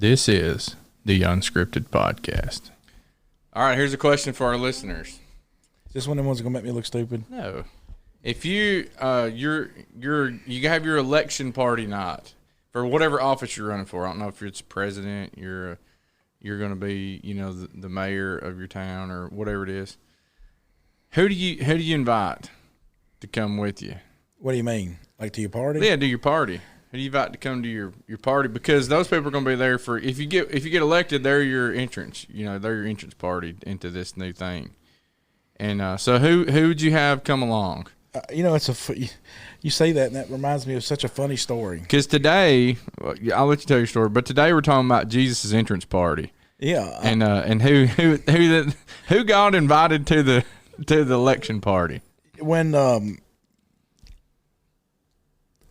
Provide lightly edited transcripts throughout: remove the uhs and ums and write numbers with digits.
This is the Unscripted Podcast. All right, here's a question for our listeners. Is this one of the ones that gonna make me look stupid? No. If you you have your election party night for whatever office you're running for. I don't know if it's president, you're going to be, the mayor of your town or whatever it is. Who do you invite to come with you? What do you mean? Like to your party? Yeah, to your party. Who do you invite to come to your party? Because those people are going to be there for if you get elected, they're your entrance. They're your entrance party into this new thing. And so who would you have come along? You say that, and that reminds me of such a funny story. Because today, I'll let you tell your story. But today we're talking about Jesus' entrance party. Yeah, and who got invited to the election party? When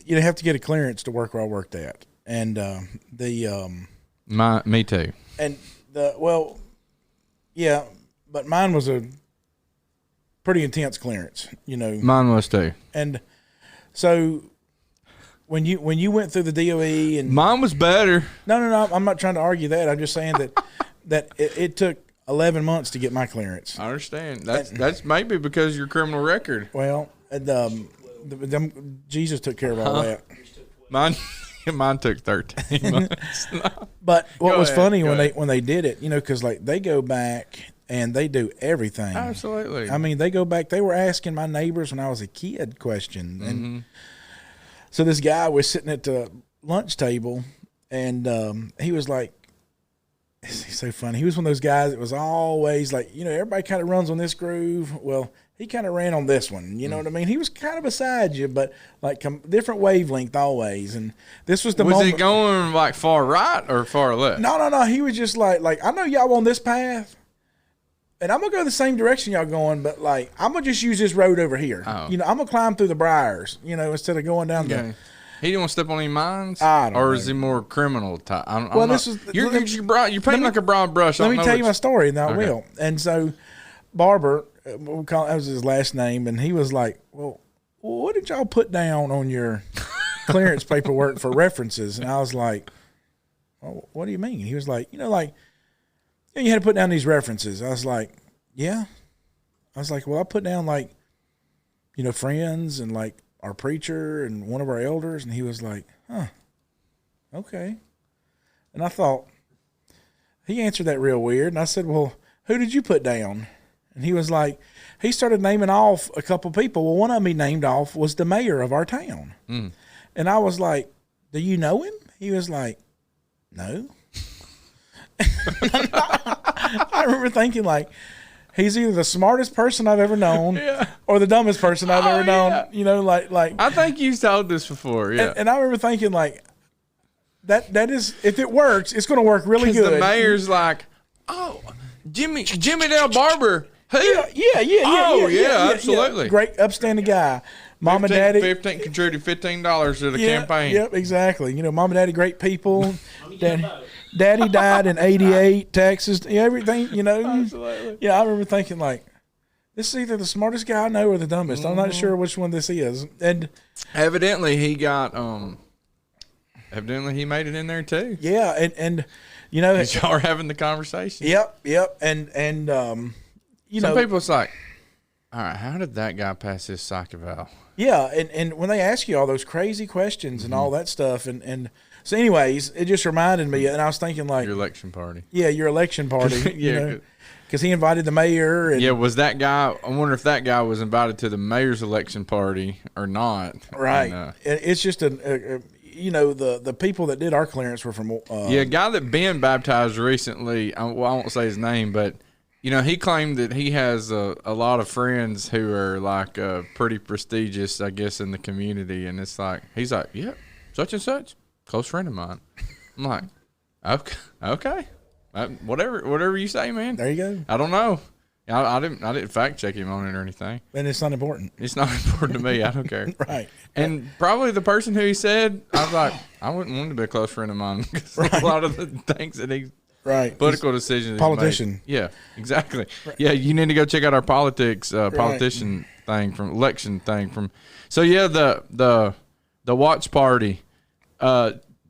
you have to get a clearance to work where I worked at, and me too. And but mine was a pretty intense clearance, Mine was too. And so when you went through the DOE and mine was better. No, I'm not trying to argue that. I'm just saying that it took 11 months to get my clearance. I understand. That's maybe because of your criminal record. Well, Jesus took care of all that. Mine took 13 months. But what was funny when they did it, because they go back and they do everything. Absolutely. I mean, they go back. They were asking my neighbors when I was a kid questions, and so this guy was sitting at the lunch table, and he was like, he's so funny. He was one of those guys that was always like, everybody kind of runs on this groove. Well, he kind of ran on this one. You know what I mean? He was kind of beside you, but like different wavelength always. And this was the moment. Was he going like far right or far left? No. He was just like I know y'all on this path, and I'm going to go the same direction y'all going, but like I'm going to just use this road over here. Oh. I'm going to climb through the briars, instead of going down the. He didn't want to step on any mines? I don't know. Is he more criminal type? You're painting like a broad brush. Let me tell you my story, and I will. And so Barber, that was his last name, and he was like, well, what did y'all put down on your clearance paperwork for references? And I was like, well, what do you mean? He was like, you had to put down these references. I was like, yeah. I was like, well, I put down like, friends and like our preacher and one of our elders. And he was like, huh, okay. And I thought, he answered that real weird. And I said, well, who did you put down? And he was like, he started naming off a couple people. Well, one of them he named off was the mayor of our town. Mm. And I was like, do you know him? He was like, no. I remember thinking like, he's either the smartest person I've ever known or the dumbest person I've ever known. Like. I think you've told this before, yeah. And I remember thinking like, that is, if it works, it's going to work really good. The mayor's like, oh, Jimmy Dale Barber. Who? Yeah, absolutely. Yeah. Great, upstanding guy. Mom and Daddy. Contributed $15 to the campaign. Yep, exactly. Mom and Daddy, great people. Daddy died in '88, Texas. Everything, Absolutely. Yeah, I remember thinking like, this is either the smartest guy I know or the dumbest. I'm not sure which one this is. And evidently he got evidently he made it in there too. Yeah, and y'all are having the conversation. Yep. And some people, it's like, all right, how did that guy pass his psych eval? Yeah, and when they ask you all those crazy questions and all that stuff, and so anyways, it just reminded me, and I was thinking like your election party. Yeah, your election party. Because he invited the mayor. And, was that guy? I wonder if that guy was invited to the mayor's election party or not. Right. And, it's just the people that did our clearance were from. A guy that Ben baptized recently. I won't say his name, but he claimed that he has a lot of friends who are like pretty prestigious, I guess, in the community, and it's like he's like, yeah, such and such, close friend of mine. I'm like, okay. Whatever you say, man. There you go. I don't know. I didn't fact check him on it or anything. And it's not important. It's not important to me. I don't care. Right. And probably the person who he said, I was like, I wouldn't want to be a close friend of mine because a lot of the things that he political decisions. Politician. Yeah, exactly. Right. Yeah, you need to go check out our politician thing from election thing from. So yeah, the watch party.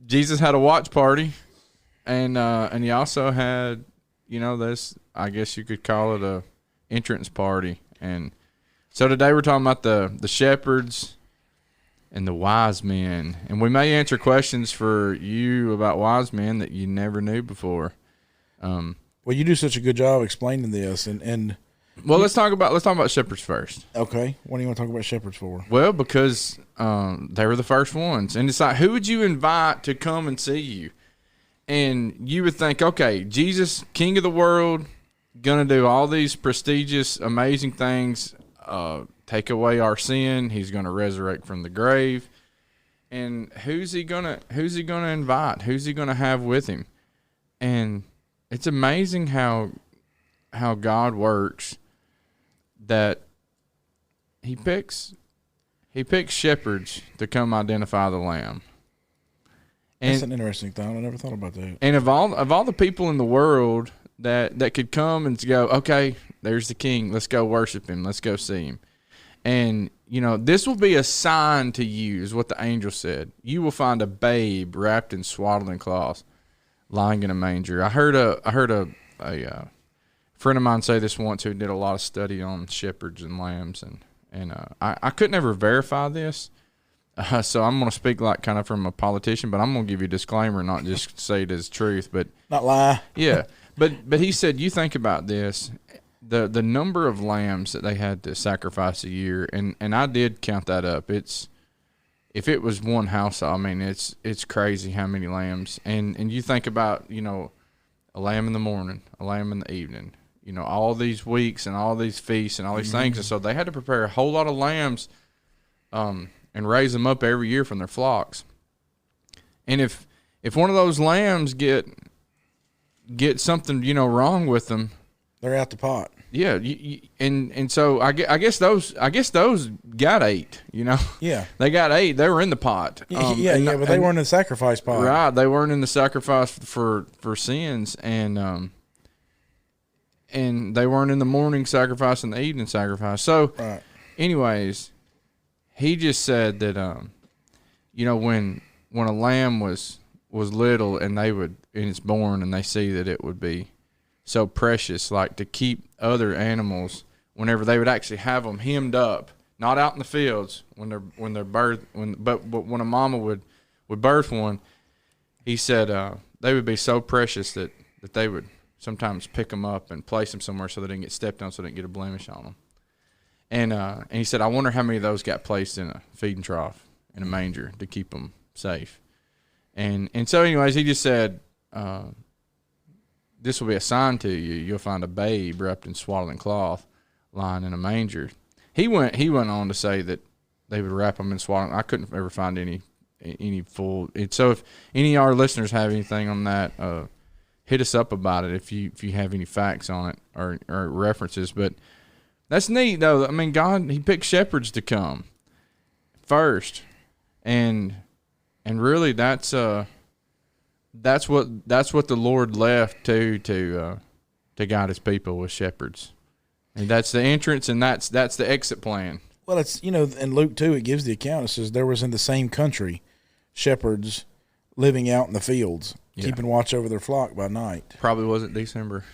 Jesus had a watch party. and you also had, this, I guess you could call it a entrance party. And so today we're talking about the shepherds and the wise men, and we may answer questions for you about wise men that you never knew before. Well, you do such a good job explaining this, and well, let's talk about shepherds first. okay, what do you want to talk about shepherds for? Well, because they were the first ones, and it's like, who would you invite to come and see you? And you would think, okay, Jesus, King of the world, gonna do all these prestigious, amazing things, take away our sin. He's gonna resurrect from the grave. And who's he gonna invite? Who's he gonna have with him? And it's amazing how God works, that he picks shepherds to come identify the lamb. And that's an interesting thought. I never thought about that. And of all the people in the world that could come and go, okay, there's the king. Let's go worship him. Let's go see him. And, this will be a sign to you, is what the angel said. You will find a babe wrapped in swaddling cloths, lying in a manger. I heard a friend of mine say this once, who did a lot of study on shepherds and lambs, and I couldn't ever verify this. So I'm going to speak like kind of from a politician, but I'm going to give you a disclaimer, not just say it as truth, but not lie. Yeah. But he said, you think about this, the number of lambs that they had to sacrifice a year, and I did count that up. If it was one house, I mean, it's crazy how many lambs. And you think about, a lamb in the morning, a lamb in the evening, all these weeks and all these feasts and all these things. And so they had to prepare a whole lot of lambs, and raise them up every year from their flocks. And if one of those lambs get something, wrong with them, they're out the pot. Yeah, and so I guess those got ate. Yeah, they got ate. They were in the pot. But they weren't in the sacrifice pot. Right, they weren't in the sacrifice for sins, and they weren't in the morning sacrifice and the evening sacrifice. So, right. Anyways, he just said that when a lamb was little and it's born, and they see that it would be so precious, like to keep other animals, whenever they would actually have them hemmed up, not out in the fields when they're birth, but when a mama would birth one, he said they would be so precious that they would sometimes pick them up and place them somewhere so they didn't get stepped on, so they didn't get a blemish on them. And he said, I wonder how many of those got placed in a feeding trough in a manger to keep them safe. And so, anyways, he just said, this will be a sign to you. You'll find a babe wrapped in swaddling cloth, lying in a manger. He went on to say that they would wrap them in swaddling. I couldn't ever find any full. So if any of our listeners have anything on that, hit us up about it if you have any facts on it or references. But that's neat, though. I mean, God, he picked shepherds to come first, and really that's what the Lord left to guide his people, with shepherds, and that's the entrance, and that's the exit plan. Well, it's in Luke 2, it gives the account. It says there was in the same country shepherds living out in the fields, keeping watch over their flock by night. Probably wasn't December.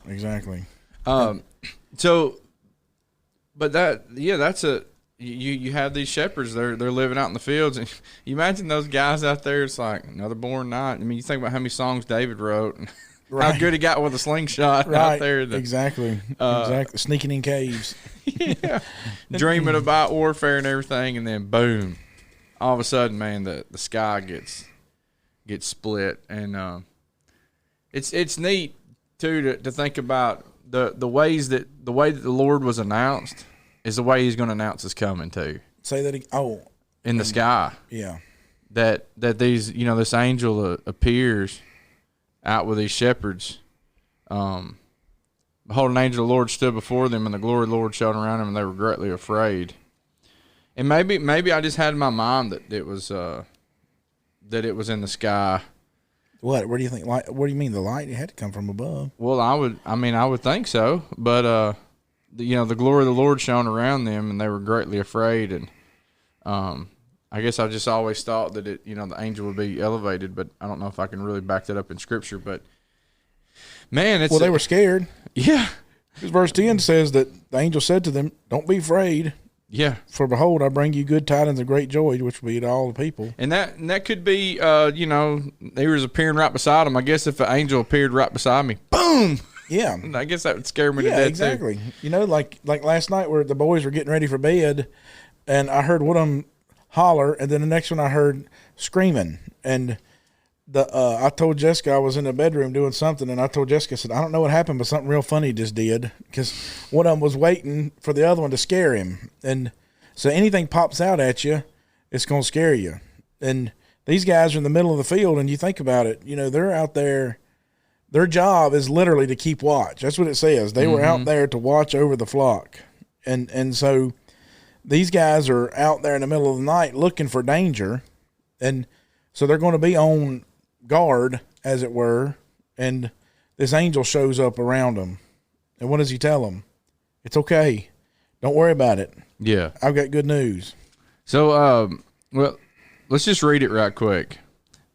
Exactly. So, but that's you have these shepherds. They're living out in the fields, and you imagine those guys out there. It's like another born night. I mean, you think about how many songs David wrote, and how good he got with a slingshot out there. Exactly. Sneaking in caves. Yeah, dreaming about warfare and everything, and then boom, all of a sudden, man, the sky gets split, and it's neat too to think about. The way that the Lord was announced is the way he's going to announce his coming too. Say that in the sky. Yeah. That these, this angel appears out with these shepherds. Behold, an angel of the Lord stood before them, and the glory of the Lord shone around them, and they were greatly afraid. And maybe I just had in my mind that it was in the sky. What? Where do you think? What do you mean the light? It had to come from above. Well, I would think so, but the glory of the Lord shone around them, and they were greatly afraid. And I guess I just always thought that the angel would be elevated, but I don't know if I can really back that up in Scripture. But man, they were scared. Yeah. Because verse 10 says that the angel said to them, "Don't be afraid. Yeah. For behold, I bring you good tidings of great joy, which will be to all the people." And that could be, they was appearing right beside him. I guess if an angel appeared right beside me, boom. Yeah. I guess that would scare me to death exactly. too. Like last night where the boys were getting ready for bed, and I heard one of them holler, and then the next one I heard screaming. And I told Jessica I was in the bedroom doing something, and I told Jessica, I said, "I don't know what happened, but something real funny just did," because one of them was waiting for the other one to scare him. And so anything pops out at you, it's going to scare you. And these guys are in the middle of the field, and you think about it, they're out there. Their job is literally to keep watch. That's what it says. They were out there to watch over the flock. And so these guys are out there in the middle of the night looking for danger. And so they're going to be on guard, as it were, and this angel shows up around them. And what does he tell them? It's okay. Don't worry about it. Yeah. I've got good news. So, well, let's just read it right quick,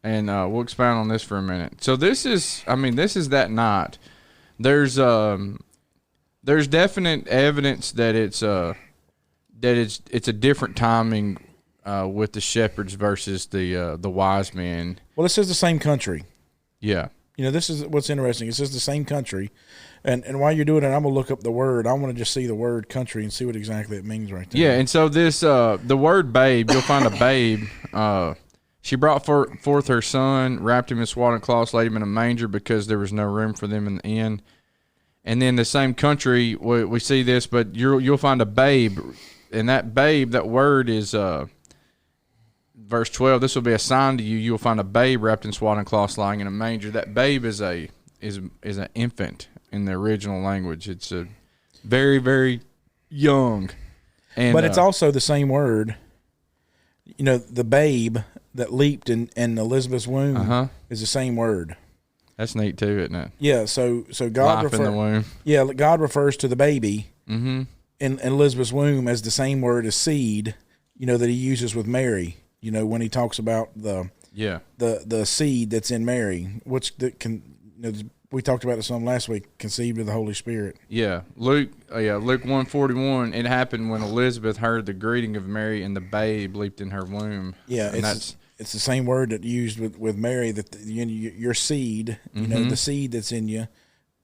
and we'll expound on this for a minute. So this is that night. There's definite evidence that it's a different timing with the shepherds versus the wise men. Well, this is the same country. Yeah. This is what's interesting. It says the same country. And while you're doing it, I'm going to look up the word. I want to just see the word country and see what exactly it means right there. Yeah, and so this, the word babe, you'll find a babe. She brought forth her son, wrapped him in swaddling cloths, laid him in a manger because there was no room for them in the inn. And then the same country, we see this, but you'll find a babe. And that babe, that word is... Verse 12, this will be a sign to you. You will find a babe wrapped in swaddling cloths lying in a manger. That babe is an infant in the original language. It's a very, very young. But it's also the same word. The babe that leaped in Elizabeth's womb is the same word. That's neat too, isn't it? Yeah, so God Life in the womb. Yeah, God refers to the baby in Elizabeth's womb as the same word as seed, that he uses with Mary. When he talks about the seed that's in Mary, which we talked about it some last week, conceived of the Holy Spirit. Yeah, Luke 1:41. It happened when Elizabeth heard the greeting of Mary, and the babe leaped in her womb. Yeah, it's the same word that used with Mary, that your seed, the seed that's in you.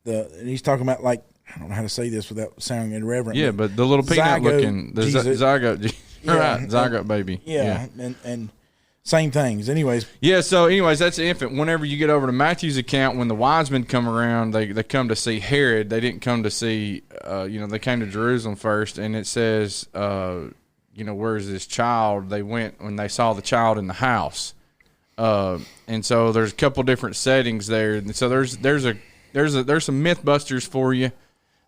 And he's talking about, like, I don't know how to say this without sounding irreverent. Yeah, but the little peanut looking zygote. Yeah, right, zygote baby. Yeah, and same things. Anyways. Yeah, so that's the infant. Whenever you get over to Matthew's account, when the wise men come around, they come to see Herod. They didn't come to see, they came to Jerusalem first, and it says, where's this child? They went when they saw the child in the house. And so there's a couple different settings there. And so there's some myth busters for you.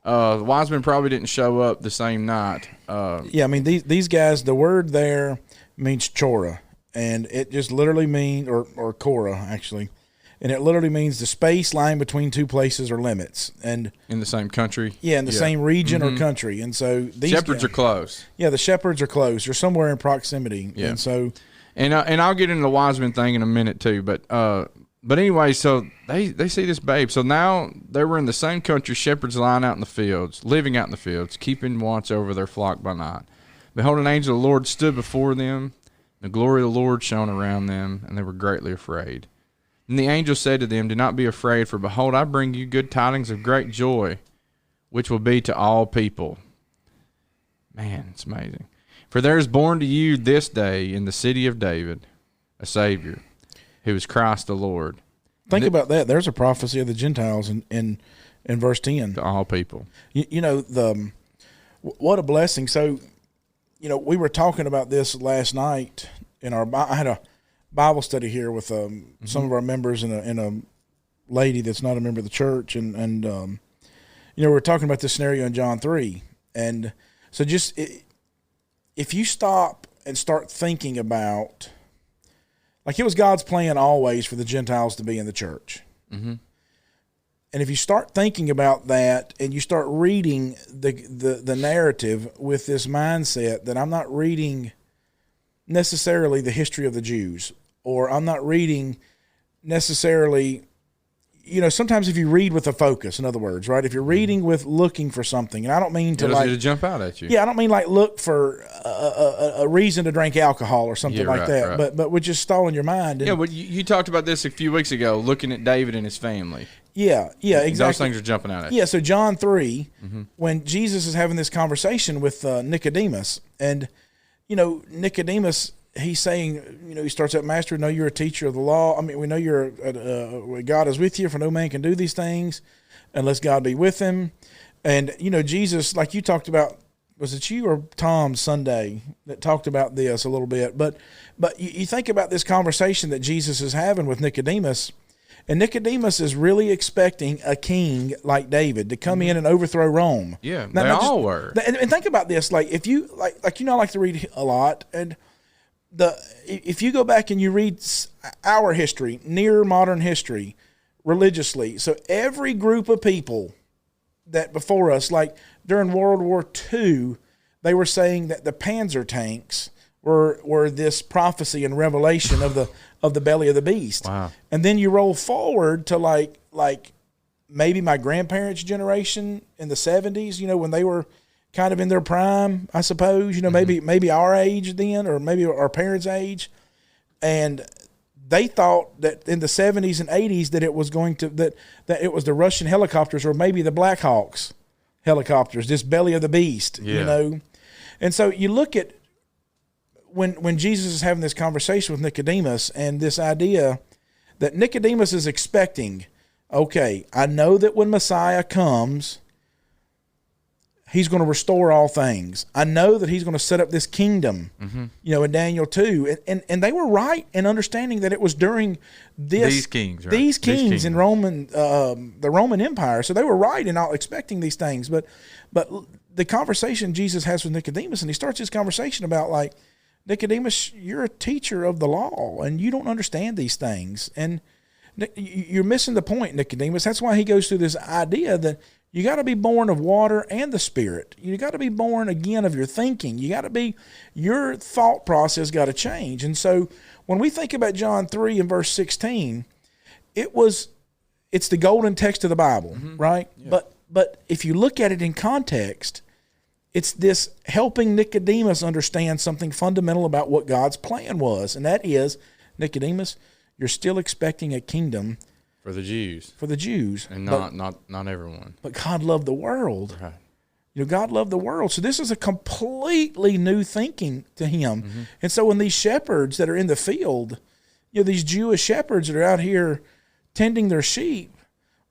The wise men probably didn't show up the same night. These guys, the word there means chora, and it just literally means, or Korah, actually, and it literally means the space lying between two places or limits. And in the same country? Yeah, in the same region or country. And so these shepherds are close. Yeah, the shepherds are close. They're somewhere in proximity. Yeah. And so... And I'll get into the wise men thing in a minute too, but anyway, so they see this babe. So now they were in the same country, shepherds lying out in the fields, living out in the fields, keeping watch over their flock by night. Behold, an angel of the Lord stood before them. The glory of the Lord shone around them, and they were greatly afraid. And the angel said to them, "Do not be afraid, for behold, I bring you good tidings of great joy, which will be to all people." Man, it's amazing. "For there is born to you this day in the city of David a Savior, who is Christ the Lord." Think about that. There's a prophecy of the Gentiles in verse 10. To all people. What a blessing. So, we were talking about this last night I had a Bible study here with some of our members and a lady that's not a member of the church. And we were talking about this scenario in John 3. And so if you stop and start thinking about, like, it was God's plan always for the Gentiles to be in the church. Mm-hmm. And if you start thinking about that and you start reading the narrative with this mindset that I'm not reading necessarily the history of the Jews, or I'm not reading necessarily, sometimes if you read with a focus, in other words, right? If you're reading with looking for something, and I don't mean to to jump out at you. Yeah, I don't mean like look for a reason to drink alcohol or something like that, right. but we're just stalling your mind. Yeah, well, you talked about this a few weeks ago, looking at David and his family. Yeah, exactly. Those things are jumping out at you. Yeah, so John 3, when Jesus is having this conversation with Nicodemus, and, Nicodemus, he's saying, he starts out, Master, we know you're a teacher of the law. I mean, we know God is with you, for no man can do these things unless God be with him. And, Jesus, like you talked about, was it you or Tom Sunday that talked about this a little bit? But you think about this conversation that Jesus is having with Nicodemus, and Nicodemus is really expecting a king like David to come in and overthrow Rome. Yeah, they all were. And think about this, like if you I like to read a lot, and if you go back and you read our history, near modern history, religiously, so every group of people that before us, like during World War II, they were saying that the Panzer tanks were this prophecy and revelation of the belly of the beast. Wow. And then you roll forward to like maybe my grandparents' generation in the 70s, when they were kind of in their prime, I suppose, maybe our age then, or maybe our parents' age. And they thought that in the 70s and 80s that it was going to, that it was the Russian helicopters or maybe the Black Hawks helicopters, this belly of the beast, And so you look at when Jesus is having this conversation with Nicodemus, and this idea that Nicodemus is expecting, okay, I know that when Messiah comes, he's going to restore all things. I know that he's going to set up this kingdom, in Daniel 2. And they were right in understanding that it was during these kings, right? These kings in Roman, the Roman Empire. So they were right in not expecting these things. But the conversation Jesus has with Nicodemus, and he starts his conversation about like, Nicodemus, you're a teacher of the law, and you don't understand these things. And you're missing the point, Nicodemus. That's why he goes through this idea that you got to be born of water and the Spirit. You got to be born again of your thinking. Your thought process got to change. And so when we think about John 3 and verse 16, it's the golden text of the Bible, right? Yeah. But if you look at it in context, it's this helping Nicodemus understand something fundamental about what God's plan was. And that is, Nicodemus, you're still expecting a kingdom for the Jews. And not everyone. But God loved the world. Right. God loved the world. So this is a completely new thinking to him. And so when these shepherds that are in the field, these Jewish shepherds that are out here tending their sheep,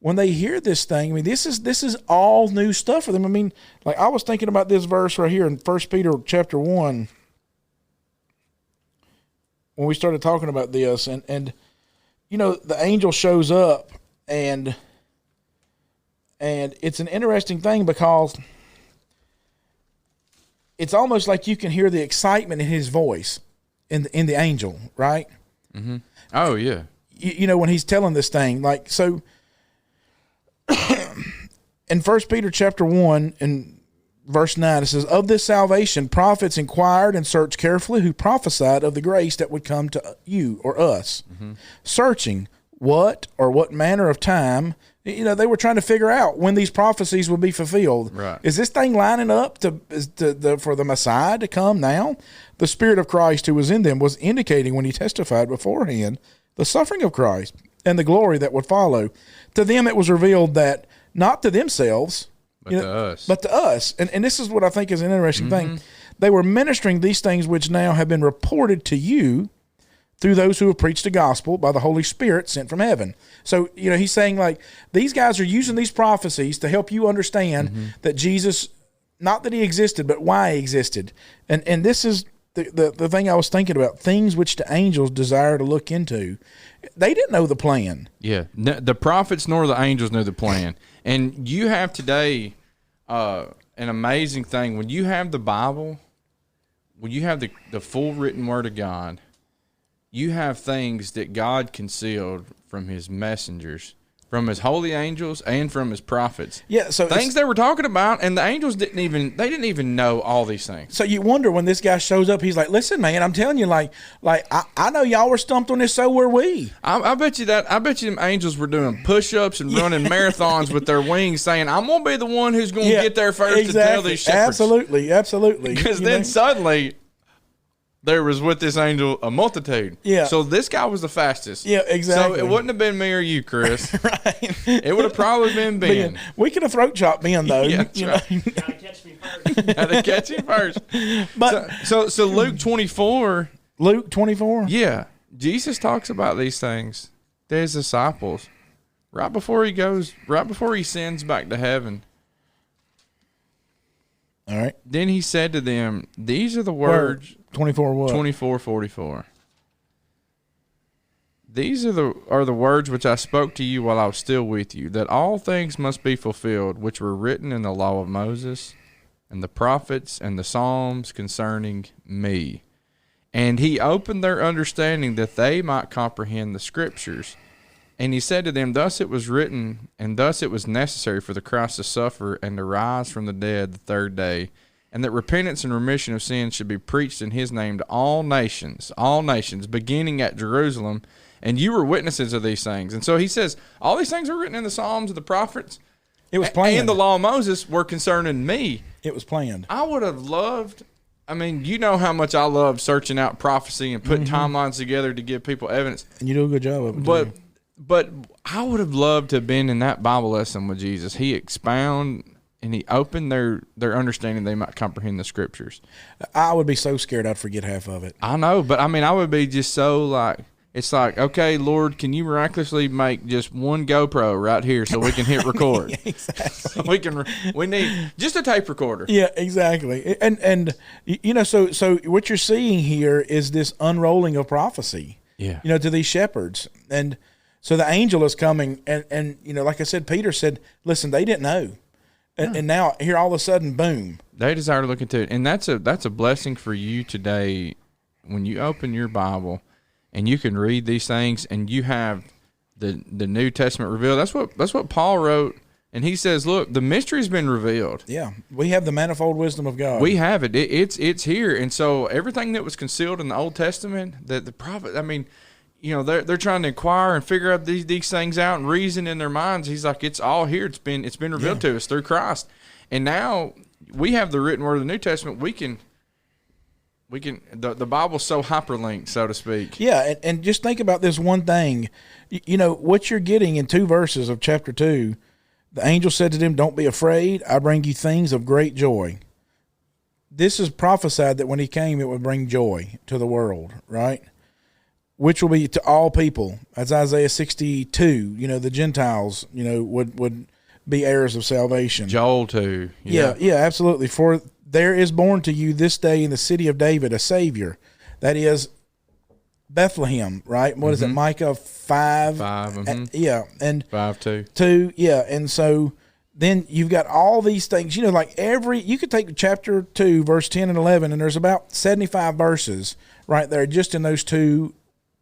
when they hear this thing, I mean, this is all new stuff for them. I mean, like I was thinking about this verse right here in 1 Peter chapter 1 when we started talking about this, and the angel shows up, and it's an interesting thing because it's almost like you can hear the excitement in his voice in the angel, right? Oh yeah. When he's telling this thing, like so. In 1 Peter chapter 1 and verse 9, it says, of this salvation prophets inquired and searched carefully, who prophesied of the grace that would come to you or us, searching what manner of time. They were trying to figure out when these prophecies would be fulfilled. Right. Is this thing lining up for the Messiah to come now? The Spirit of Christ who was in them was indicating when he testified beforehand the suffering of Christ and the glory that would follow. To them it was revealed that not to themselves, but to us. And this is what I think is an interesting thing. They were ministering these things which now have been reported to you through those who have preached the gospel by the Holy Spirit sent from heaven. So, he's saying like these guys are using these prophecies to help you understand that Jesus, not that he existed, but why he existed. And this is the thing I was thinking about, things which the angels desire to look into. They didn't know the plan. Yeah, the prophets nor the angels knew the plan. And you have today an amazing thing. When you have the Bible, when you have the full written word of God, you have things that God concealed from his messengers from his holy angels and from his prophets. Yeah, so things they were talking about, and the angels didn't even know all these things. So you wonder when this guy shows up, he's like, "Listen, man, I'm telling you, like I know y'all were stumped on this, so were we." I bet you them angels were doing push-ups and running marathons with their wings, saying, "I'm gonna be the one who's gonna get there first to tell these shepherds." Absolutely. Because then suddenly there was with this angel a multitude. Yeah. So this guy was the fastest. Yeah, exactly. So it wouldn't have been me or you, Chris. Right. It would have probably been Ben. We could have throat chopped Ben though. Yeah, you right. know? Gotta catch me first. Gotta catch him first. But So Luke 24. Luke 24. Yeah, Jesus talks about these things to his disciples right before he sends back to heaven. All right. Then he said to them, "These are the words." 24 what? 24:44. These are the words which I spoke to you while I was still with you, that all things must be fulfilled, which were written in the law of Moses, and the prophets, and the Psalms concerning me. And he opened their understanding that they might comprehend the Scriptures. And he said to them, Thus it was written, and thus it was necessary for the Christ to suffer and to rise from the dead the third day, and that repentance and remission of sins should be preached in his name to all nations, beginning at Jerusalem. And you were witnesses of these things. And so he says, all these things were written in the Psalms of the prophets. It was planned. And the law of Moses were concerning me. It was planned. I would have loved, I mean, you know how much I love searching out prophecy and putting timelines together to give people evidence. And you do a good job of it. But I would have loved to have been in that Bible lesson with Jesus. He expounded and he opened their understanding they might comprehend the Scriptures. I would be so scared I'd forget half of it. I know, but I mean, I would be just so like, it's like, okay, Lord, can you miraculously make just one GoPro right here so we can hit record? Exactly. So we need just a tape recorder. Yeah, exactly. And you know, so what you're seeing here is this unrolling of prophecy. Yeah. You know, to these shepherds. And so the angel is coming and you know, like I said, Peter said, listen, they didn't know. And now here all of a sudden, boom. They desire to look into it. And that's a blessing for you today when you open your Bible and you can read these things and you have the New Testament revealed. That's what Paul wrote. And he says, look, the mystery's been revealed. Yeah. We have the manifold wisdom of God. We have it. It's here. And so everything that was concealed in the Old Testament, that the prophet, I mean, you know, they're trying to inquire and figure out these things out and reason in their minds. He's like, it's all here. It's been revealed to us through Christ. And now we have the written word of the New Testament. We can the Bible's so hyperlinked, so to speak. Yeah, and just think about this one thing. You know, what you're getting in 2 verses of chapter 2, the angel said to them, don't be afraid. I bring you things of great joy. This is prophesied that when he came, it would bring joy to the world, right? Which will be to all people. As Isaiah 62, you know, the Gentiles, you know, would be heirs of salvation. Joel 2. Yeah, absolutely. For there is born to you this day in the city of David a Savior. That is Bethlehem, right? What is it, Micah 5? 5, yeah. And 5:2. 2, yeah. And so then you've got all these things, you know, like you could take chapter 2, verse 10 and 11, and there's about 75 verses right there just in those 2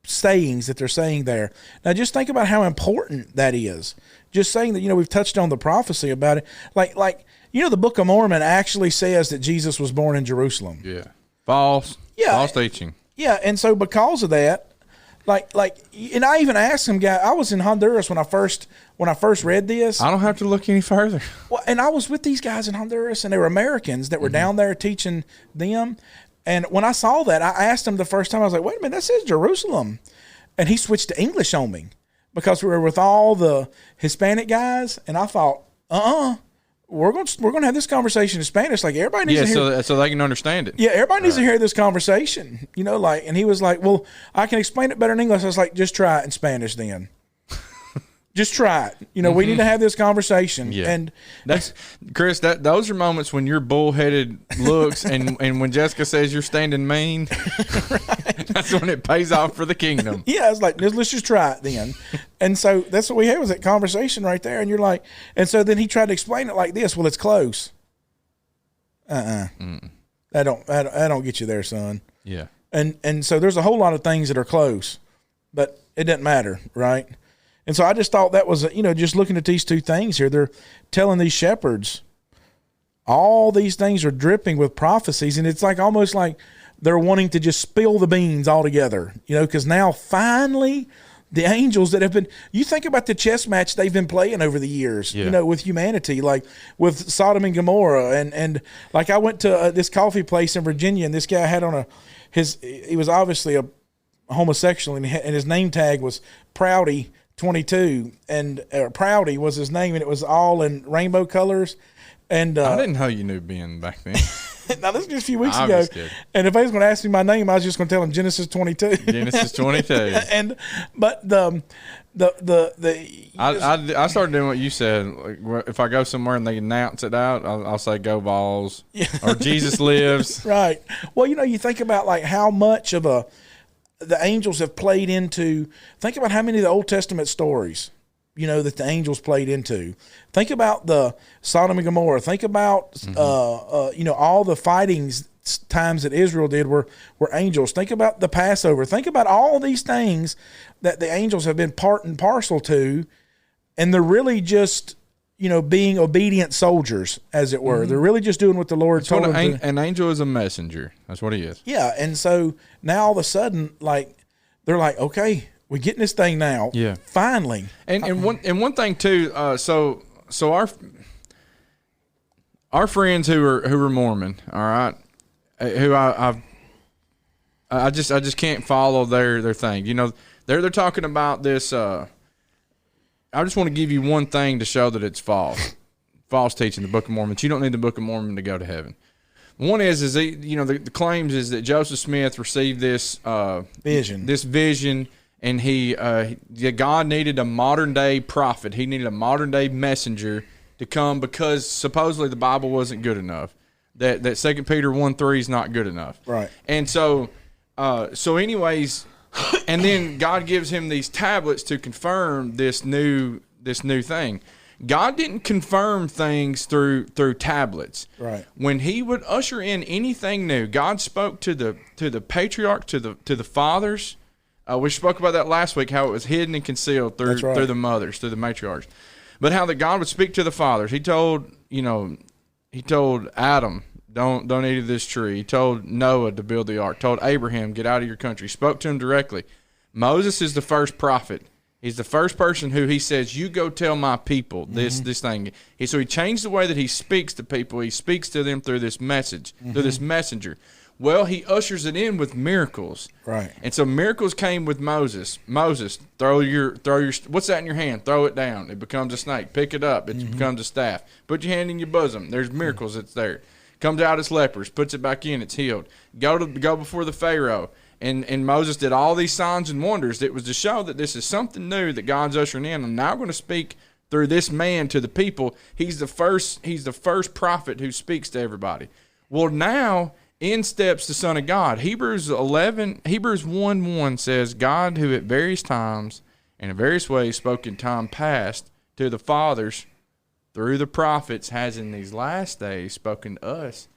sayings that they're saying there. Now just think about how important that is. Just saying that, you know, we've touched on the prophecy about it. Like you know, the Book of Mormon actually says that Jesus was born in Jerusalem. Yeah. False teaching. Yeah, and so because of that, like and I even asked some guy, I was in Honduras when I first read this. I don't have to look any further. Well, and I was with these guys in Honduras, and they were Americans that were down there teaching them. And when I saw that, I asked him the first time, I was like, wait a minute, that says Jerusalem. And he switched to English on me because we were with all the Hispanic guys. And I thought, we're going to have this conversation in Spanish. Like everybody needs to hear. So they can understand it. Yeah, everybody needs to hear this conversation. You know, like, and he was like, well, I can explain it better in English. I was like, just try it in Spanish then. Just try it. You know, we need to have this conversation. Yeah. And that's Chris. Those are moments when your bullheaded looks and when Jessica says you're standing mean. Right. That's when it pays off for the kingdom. Yeah, it's like let's just try it then. And so that's what we had was that conversation right there. And you're like, and so then he tried to explain it like this. Well, it's close. I don't get you there, son. Yeah. And so there's a whole lot of things that are close, but it doesn't matter, right? And so I just thought that was, just looking at these two things here, they're telling these shepherds, all these things are dripping with prophecies. And it's like almost like they're wanting to just spill the beans altogether, because now finally the angels that have been, you think about the chess match they've been playing over the years, with humanity, like with Sodom and Gomorrah. And like I went to this coffee place in Virginia, and this guy had on he was obviously a homosexual, and his name tag was Proudy 22, and Proudy was his name, and it was all in rainbow colors. And I didn't know you knew Ben back then. Now this was just a few weeks ago, and if he was going to ask me my name, I was just going to tell him Genesis 22. Genesis 22. But I started doing what you said. Like, if I go somewhere and they announce it out, I'll say "Go Vols" or "Jesus lives." Right. Well, you think about like how much of the angels have played into. Think about how many of the Old Testament stories, that the angels played into. Think about the Sodom and Gomorrah. Think about, all the fightings times that Israel did were angels. Think about the Passover. Think about all these things that the angels have been part and parcel to, and they're really just, being obedient soldiers, as it were. Mm-hmm. They're really just doing what the Lord told them to. An angel is a messenger. That's what he is. Yeah, and so now all of a sudden, they're like, okay, we're getting this thing now. Yeah. Finally. And one thing too. So our friends who are Mormon, all right, who I just can't follow their thing. They're talking about this. I just want to give you one thing to show that it's false teaching, the Book of Mormon. You don't need the Book of Mormon to go to heaven. One is the claims is that Joseph Smith received this vision. And God needed a modern day prophet. He needed a modern day messenger to come because supposedly the Bible wasn't good enough. That 2 Peter 1:3 is not good enough. Right. And so anyways, and then God gives him these tablets to confirm this new thing. God didn't confirm things through tablets. Right. When he would usher in anything new, God spoke to the patriarch, to the fathers. We spoke about that last week, how it was hidden and concealed through the mothers, through the matriarchs. But how that God would speak to the fathers. He told Adam, don't eat of this tree. He told Noah to build the ark. Told Abraham, get out of your country. Spoke to him directly. Moses is the first prophet. He's the first person who he says, you go tell my people this thing. So he changed the way that he speaks to people. He speaks to them through this message, through this messenger. Well, he ushers it in with miracles. Right. And so miracles came with Moses. Moses, throw your what's that in your hand? Throw it down. It becomes a snake. Pick it up. It becomes a staff. Put your hand in your bosom. There's miracles. It's there. Comes out as lepers. Puts it back in. It's healed. Go before the Pharaoh. And Moses did all these signs and wonders. It was to show that this is something new that God's ushering in. And now we're going to speak through this man to the people. He's the first prophet who speaks to everybody. Well, now in steps the Son of God. Hebrews 1:1 says, God, who at various times and in various ways spoke in time past to the fathers through the prophets, has in these last days spoken to us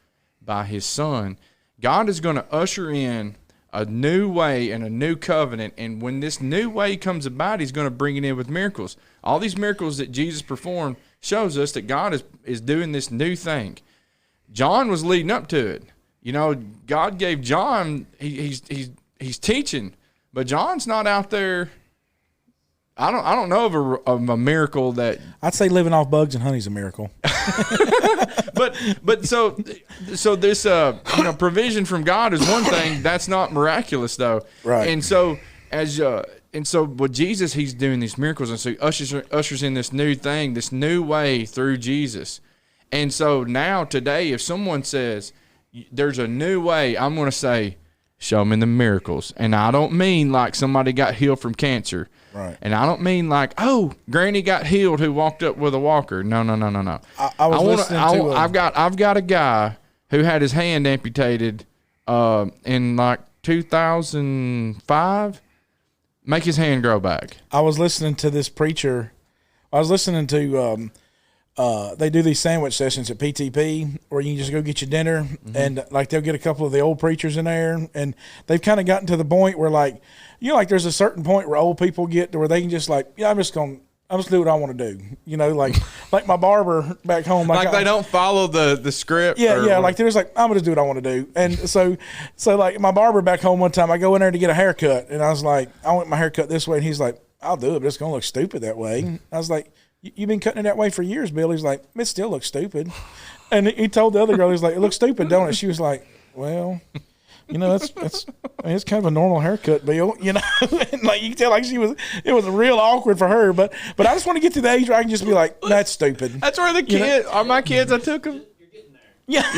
by his Son. God is going to usher in a new way and a new covenant, and when this new way comes about, he's going to bring it in with miracles. All these miracles that Jesus performed shows us that God is doing this new thing. John was leading up to it. God gave John, he's teaching, but John's not out there. I don't know of a miracle that I'd say living off bugs and honey's a miracle. but so this provision from God is one thing. That's not miraculous though. Right. And so with Jesus, he's doing these miracles, and so he ushers in this new thing, this new way through Jesus. And so now today, if someone says there's a new way, I'm going to say, show me the miracles. And I don't mean like somebody got healed from cancer. Right. And I don't mean like, oh, Granny got healed who walked up with a walker. No. I've got a guy who had his hand amputated in like 2005. Make his hand grow back. I was listening to this preacher. I was listening to they do these sandwich sessions at PTP where you can just go get your dinner, and like they'll get a couple of the old preachers in there, and they've kind of gotten to the point where like, like there's a certain point where old people get to where they can just like, I'm just do what I want to do, like my barber back home, like they don't follow the script. Yeah, like they're just like, I'm gonna do what I want to do, and so like my barber back home one time, I go in there to get a haircut, and I was like, I want my haircut this way, and he's like, I'll do it, but it's gonna look stupid that way. I was like, you've been cutting it that way for years, Bill. He's like, it still looks stupid. And he told the other girl, he's like, it looks stupid, don't it? She was like, well, it's kind of a normal haircut, Bill, and like you can tell, like it was real awkward for her. But I just want to get to the age where I can just be like, that's stupid. That's where the kids, are my kids, I took them. You're getting there. Yeah.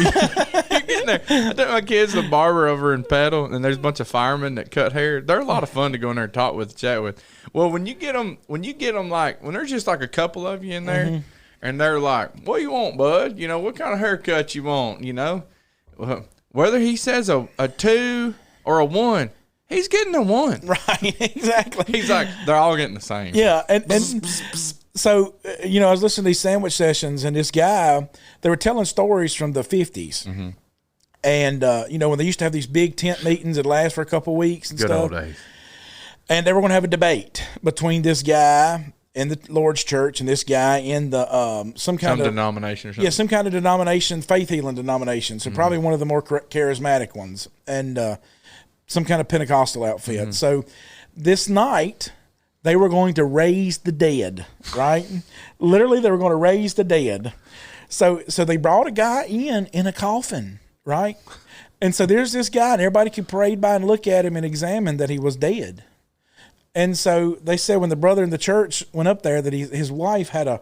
You're getting there. I took my kids to the barber over in Petal, and there's a bunch of firemen that cut hair. They're a lot of fun to go in there and talk with, chat with. Well, when you get them like, when there's just like a couple of you in there, and they're like, what do you want, bud? What kind of haircut you want, Well, whether he says a 2 or a 1, he's getting a 1. Right, exactly. He's like, they're all getting the same. Yeah, and so, I was listening to these sandwich sessions, and this guy, they were telling stories from the 50s. And, when they used to have these big tent meetings that last for a couple of weeks and Good stuff. old days. And they were going to have a debate between this guy in the Lord's church and this guy in the some denomination or something. Yeah, some kind of denomination, faith healing denomination. So probably one of the more charismatic ones, and some kind of Pentecostal outfit. So this night they were going to raise the dead, right? Literally, they were going to raise the dead. So they brought a guy in a coffin, right? And so there's this guy, and everybody could parade by and look at him and examine that he was dead. And so they said when the brother in the church went up there that his wife had a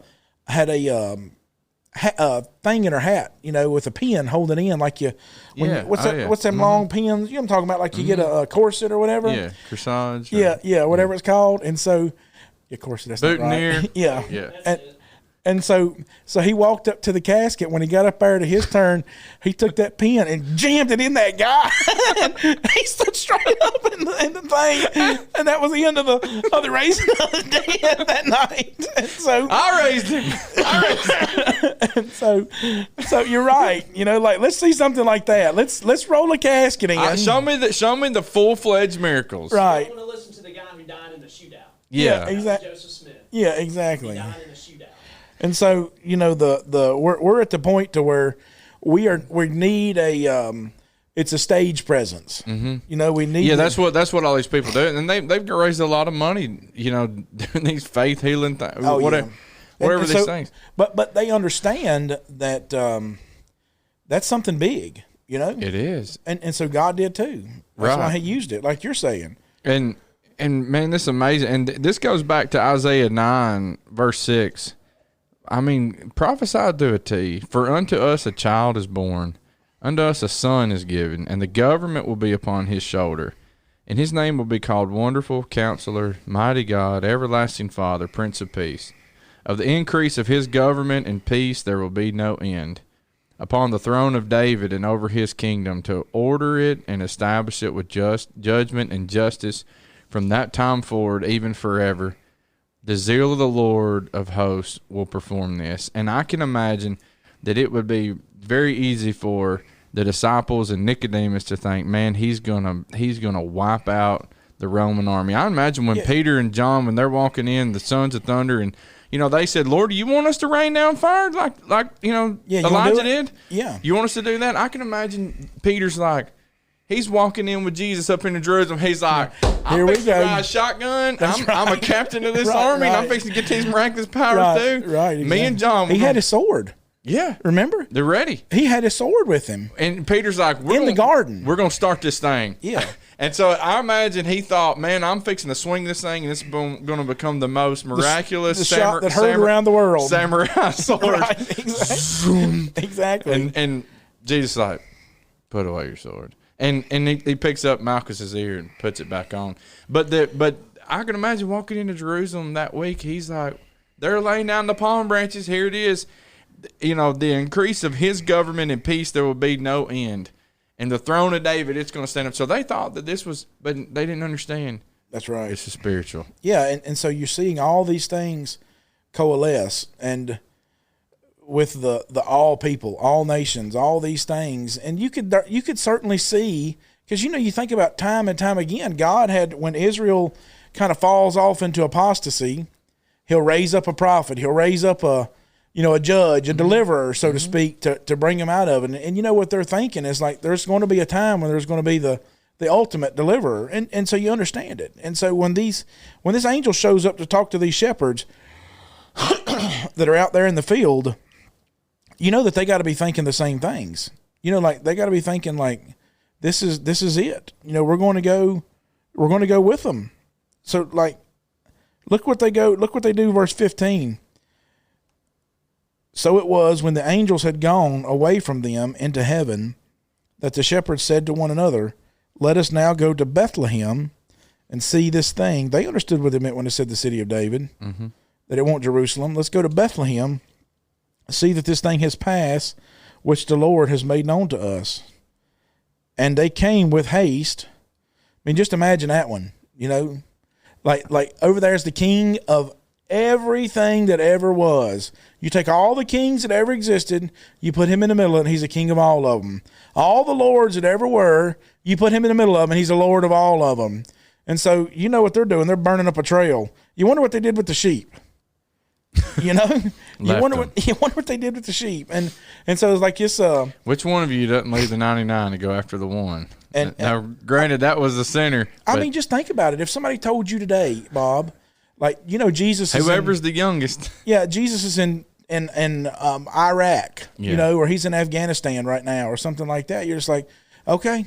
thing in her hat, with a pin holding it in, like what's them long pins? I'm talking about, like you get a corset or whatever. Yeah, corsage. Yeah, whatever it's called. And so, corset. That's boutonniere. Not right. Yeah. Yeah. And so he walked up to the casket. When he got up there to his turn, he took that pin and jammed it in that guy. He stood straight up in the thing, and that was the end of the raising of the dead that night. And so I raised him. And so you're right. Like, let's see something like that. Let's roll a casket in. Show me the full-fledged miracles. Right. I want to listen to the guy who died in the shootout. Yeah, exactly. Joseph Smith. Yeah, exactly. He died in a shootout. And so, we're at the point to where we need it's a stage presence. Mm-hmm. We need. Yeah, that's what all these people do, and they've raised a lot of money. Doing these faith healing things. Oh, whatever these things. But they understand that that's something big. It is, and so God did too. That's why He used it, like you're saying. And man, this is amazing. And this goes back to Isaiah 9 verse 6. I mean, prophesy to a T. For unto us a child is born, unto us a son is given, and the government will be upon his shoulder. And his name will be called Wonderful, Counselor, Mighty God, Everlasting Father, Prince of Peace. Of the increase of his government and peace there will be no end. Upon the throne of David and over his kingdom, to order it and establish it with just judgment and justice from that time forward, even forever. The zeal of the Lord of hosts will perform this. And I can imagine that it would be very easy for the disciples and Nicodemus to think, man, he's gonna wipe out the Roman army. I imagine when Peter and John, when they're walking in, the sons of thunder, and they said, Lord, do you want us to rain down fire like Elijah did? Yeah. You want us to do that? I can imagine Peter's like, he's walking in with Jesus up into Jerusalem. He's like, I'm fixing to ride a shotgun. I'm a captain of this army, and I'm fixing to get these miraculous powers too. Right. Exactly. Me and John. He had his sword. Yeah. Remember? They're ready. He had his sword with him. And Peter's like, the garden. We're going to start this thing. Yeah. And so I imagine he thought, man, I'm fixing to swing this thing, and it's going to become the most miraculous the shot that heard around the world. Samurai sword. Right. Exactly. Exactly. And Jesus is like, put away your sword. And he picks up Malchus's ear and puts it back on. But I can imagine walking into Jerusalem that week. He's like, they're laying down the palm branches. Here it is. The increase of his government and peace, there will be no end. And the throne of David, it's going to stand up. So they thought that this was, but they didn't understand. That's right. It's spiritual. Yeah, and so you're seeing all these things coalesce. And with the all people, all nations, all these things, and you could certainly see, because you think about time and time again, God had, when Israel kind of falls off into apostasy, He'll raise up a prophet, He'll raise up a judge, a deliverer, so to speak, to bring them out of it. And what they're thinking is like, there's going to be a time when there's going to be the ultimate deliverer, and so you understand it. And so when this angel shows up to talk to these shepherds that are out there in the field, that they got to be thinking the same things. Like they got to be thinking like, this is it. We're going to go with them. So like, look what they do. Verse 15. So it was when the angels had gone away from them into heaven that the shepherds said to one another, let us now go to Bethlehem and see this thing. They understood what they meant when they said the city of David, that it wasn't Jerusalem. Let's go to Bethlehem, see that this thing has passed, which the Lord has made known to us. And they came with haste. I mean, just imagine that one, like over there's the king of everything that ever was. You take all the kings that ever existed, you put him in the middle of it, and he's the king of all of them. All the lords that ever were, you put him in the middle of them, and he's the lord of all of them. And so you know what they're doing. They're burning up a trail. You wonder what they did with the sheep. You wonder what they did with the sheep. And so it's like this. Which one of you doesn't leave the 99 to go after the one? And now, granted, that was the sinner. I mean, just think about it. If somebody told you today, Bob, like, Jesus is whoever's the youngest. Yeah, Jesus is in Iraq, or he's in Afghanistan right now or something like that. You're just like, okay,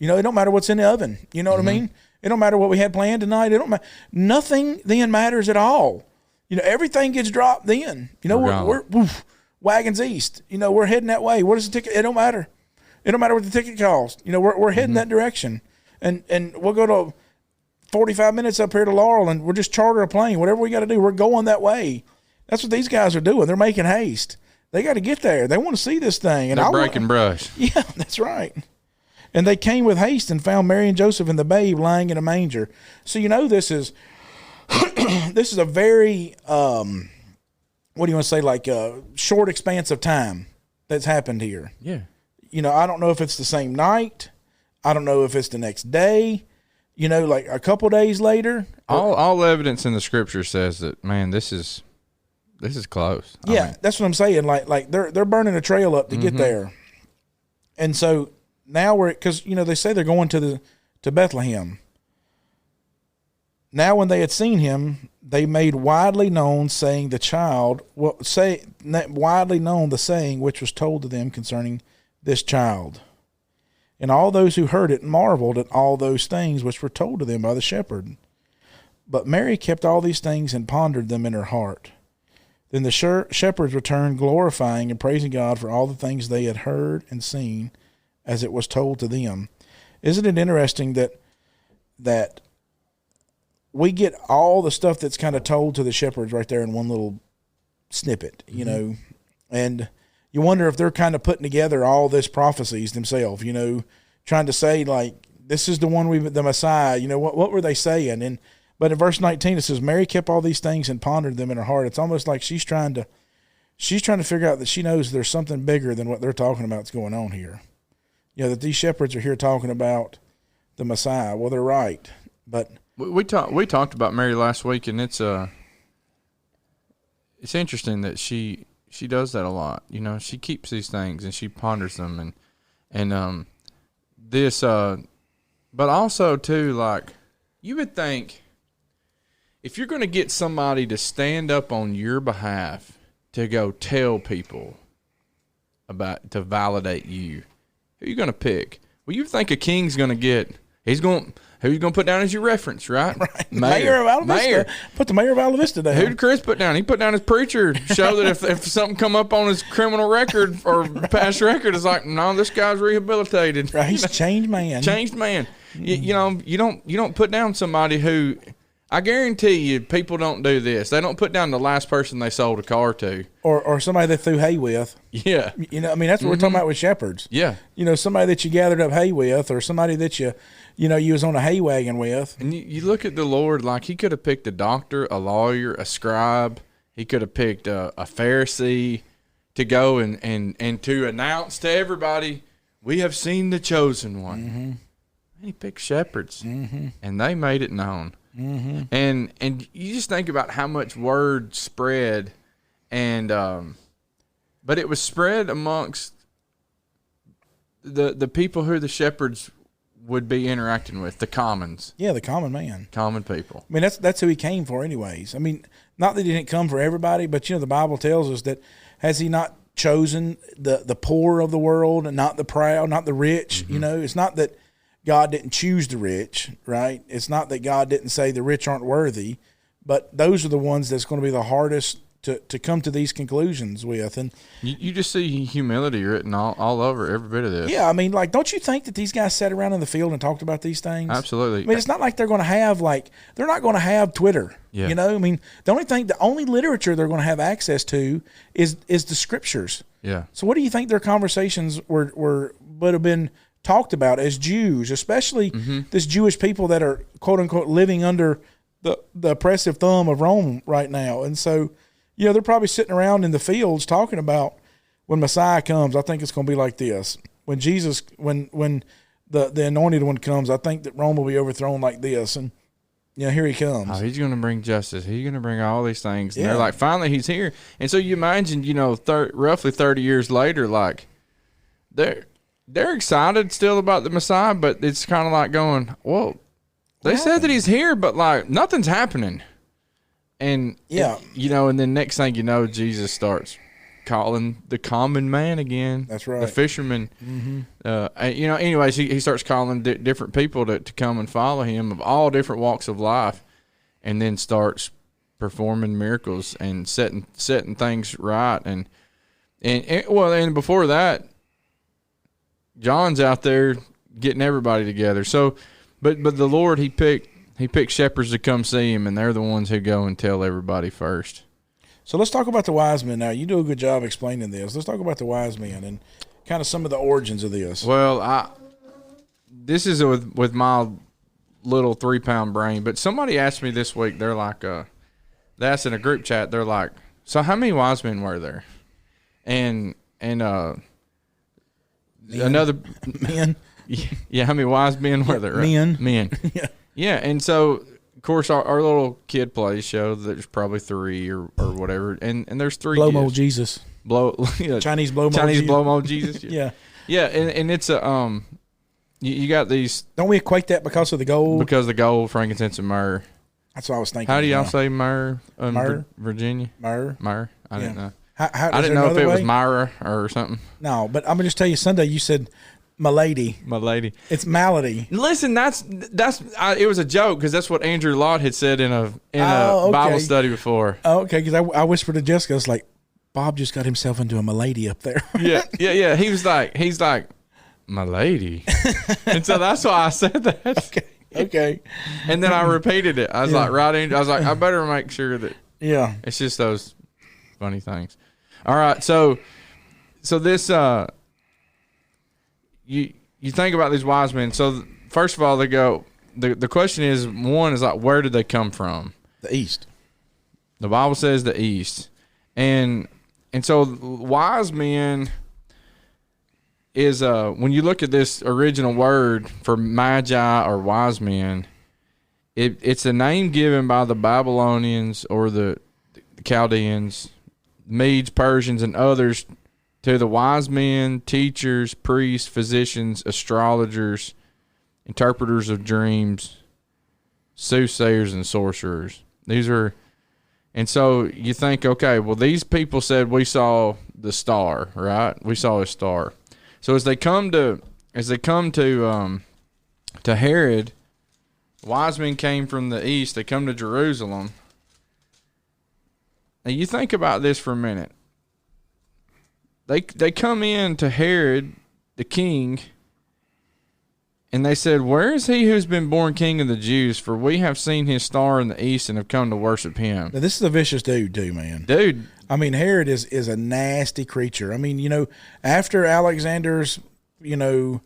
it don't matter what's in the oven. You know what I mean? It don't matter what we had planned tonight. It don't matter. Nothing then matters at all. Everything gets dropped then. We're wagons east. We're heading that way. What is the ticket? It don't matter. It don't matter what the ticket costs. We're heading that direction. And we'll go to 45 minutes up here to Laurel, and we'll just charter a plane. Whatever we got to do, we're going that way. That's what these guys are doing. They're making haste. They got to get there. They want to see this thing. And they're breaking brush. Yeah, that's right. And they came with haste and found Mary and Joseph and the babe lying in a manger. So this is this is a very what do you want to say, like a short expanse of time that's happened here. Yeah. I don't know if it's the same night. I don't know if it's the next day. Like a couple days later. All evidence in the scripture says that, man, this is close. Yeah, that's what I'm saying. Like they're burning a trail up to get there. And so now because they say they're going to Bethlehem. Now when they had seen him, they made widely known the saying which was told to them concerning this child. And all those who heard it marveled at all those things which were told to them by the shepherd. But Mary kept all these things and pondered them in her heart. Then the shepherds returned, glorifying and praising God for all the things they had heard and seen, as it was told to them. Isn't it interesting that we get all the stuff that's kind of told to the shepherds right there in one little snippet, and you wonder if they're kind of putting together all this prophecies themselves, trying to say like, this is the one the Messiah, what were they saying? But in verse 19, it says, Mary kept all these things and pondered them in her heart. It's almost like she's trying to figure out that she knows there's something bigger than what they're talking about that's going on here. That these shepherds are here talking about the Messiah. Well, they're right. But we talked about Mary last week, and it's interesting that she does that a lot. She keeps these things and she ponders them, and this, but also too, like, you would think if you're going to get somebody to stand up on your behalf to go tell people to validate you, who are you going to pick? Well, you think a king's going to get, who you going to put down as your reference, right? Right. Mayor of Alta Vista. Put the mayor of Alta Vista down. Who did Chris put down? He put down his preacher, show that if something come up on his criminal record or past record, it's like, no, this guy's rehabilitated. Right. He's a changed man. Changed man. You don't put down somebody who, I guarantee you, people don't do this. They don't put down the last person they sold a car to, or somebody they threw hay with. Yeah, that's what we're talking about with shepherds. Yeah, somebody that you gathered up hay with, or somebody that you was on a hay wagon with. And you look at the Lord, like he could have picked a doctor, a lawyer, a scribe. He could have picked a Pharisee to go and to announce to everybody, we have seen the chosen one. And he picked shepherds, and they made it known. And you just think about how much word spread, and but it was spread amongst the people who the shepherds would be interacting with, the commons. Yeah, the common man. Common people. I mean, that's who he came for anyways. I mean, not that he didn't come for everybody, but, the Bible tells us that has he not chosen the poor of the world and not the proud, not the rich? It's not that God didn't choose the rich, right? It's not that God didn't say the rich aren't worthy, but those are the ones that's going to be the hardest to come to these conclusions with. And you just see humility written all over every bit of this. yeah, I mean, like, don't you think that these guys sat around in the field and talked about these things? Absolutely. I mean, it's not like they're going to have they're not going to have Twitter. Yeah. I mean, the only literature they're going to have access to is the scriptures. Yeah. So what do you think their conversations would have been talked about as Jews, especially this Jewish people that are quote unquote living under the oppressive thumb of Rome right now? And so, they're probably sitting around in the fields talking about when Messiah comes, I think it's going to be like this. When Jesus, when the anointed one comes, I think that Rome will be overthrown like this. And, here he comes. Oh, he's going to bring justice. He's going to bring all these things. And Yeah. they're like, finally, he's here. And so you imagine, roughly 30 years later, like, they're excited still about the Messiah, but it's kind of like going, well, they said that he's here, but, like, nothing's happening. And, Yeah. and then next thing you know, Jesus starts calling the common man again. That's right. The fisherman. Anyways, he starts calling different people to come and follow him of all different walks of life, and then starts performing miracles and setting things right. And before that, John's out there getting everybody together. So, but the Lord, he picked shepherds to come see him, and they're the ones who go and tell everybody first. So let's talk about the wise men now. You do a good job explaining this. Let's talk about the wise men and kind of some of the origins of this. Well, this is with my little 3-pound brain, but somebody asked me this week, they're like, they asked in a group chat, they're like, so how many wise men were there? And another Men. yeah, how many wise men were there? Right? Men. Yeah. Yeah, and so of course our little kid plays show there's probably 3 or whatever, and there's 3 Blow mo gifts. Jesus. Chinese blow mo Chinese Jesus. blow mo Jesus. Yeah. Yeah, and it's a you got these Don't we equate that because of the gold? because the gold, frankincense, and myrrh. That's what I was thinking. How do y'all say myrrh? Myrrh? Virginia? Myrrh? Myrrh? I didn't Yeah. know. How, I didn't know if it was Myra or something. No, but I'm going to just tell you, Sunday you said malady. My lady. It's malady. Listen, it was a joke because that's what Andrew Lott had said in a Oh, okay. Bible study before. Oh, okay, because I whispered to Jessica, I was like, Bob just got himself into a malady up there. Yeah. He's like, my lady. And so that's why I said that. Okay. And then I repeated it. I was like, I better make sure that Yeah. it's just those funny things. All right, so this you think about these wise men. So first of all, they go. The question is, one is like, where did they come from? The East. The Bible says the East, and so wise men is when you look at this original word for magi or wise men, it's a name given by the Babylonians or the Chaldeans, Medes, Persians, and others to the wise men, teachers, priests, physicians, astrologers, interpreters of dreams, soothsayers, and sorcerers. These are, and so you think, okay, well, these people said we saw the star, right? We saw a star. So as they come to Herod, wise men came from the east. They come to Jerusalem. Now you think about this for a minute. They come in to Herod, the king, and they said, "Where is he who's been born king of the Jews? For we have seen his star in the east and have come to worship him." Now, this is a vicious dude, too, man. Dude, I mean, Herod is a nasty creature. I mean, after Alexander's, kingdom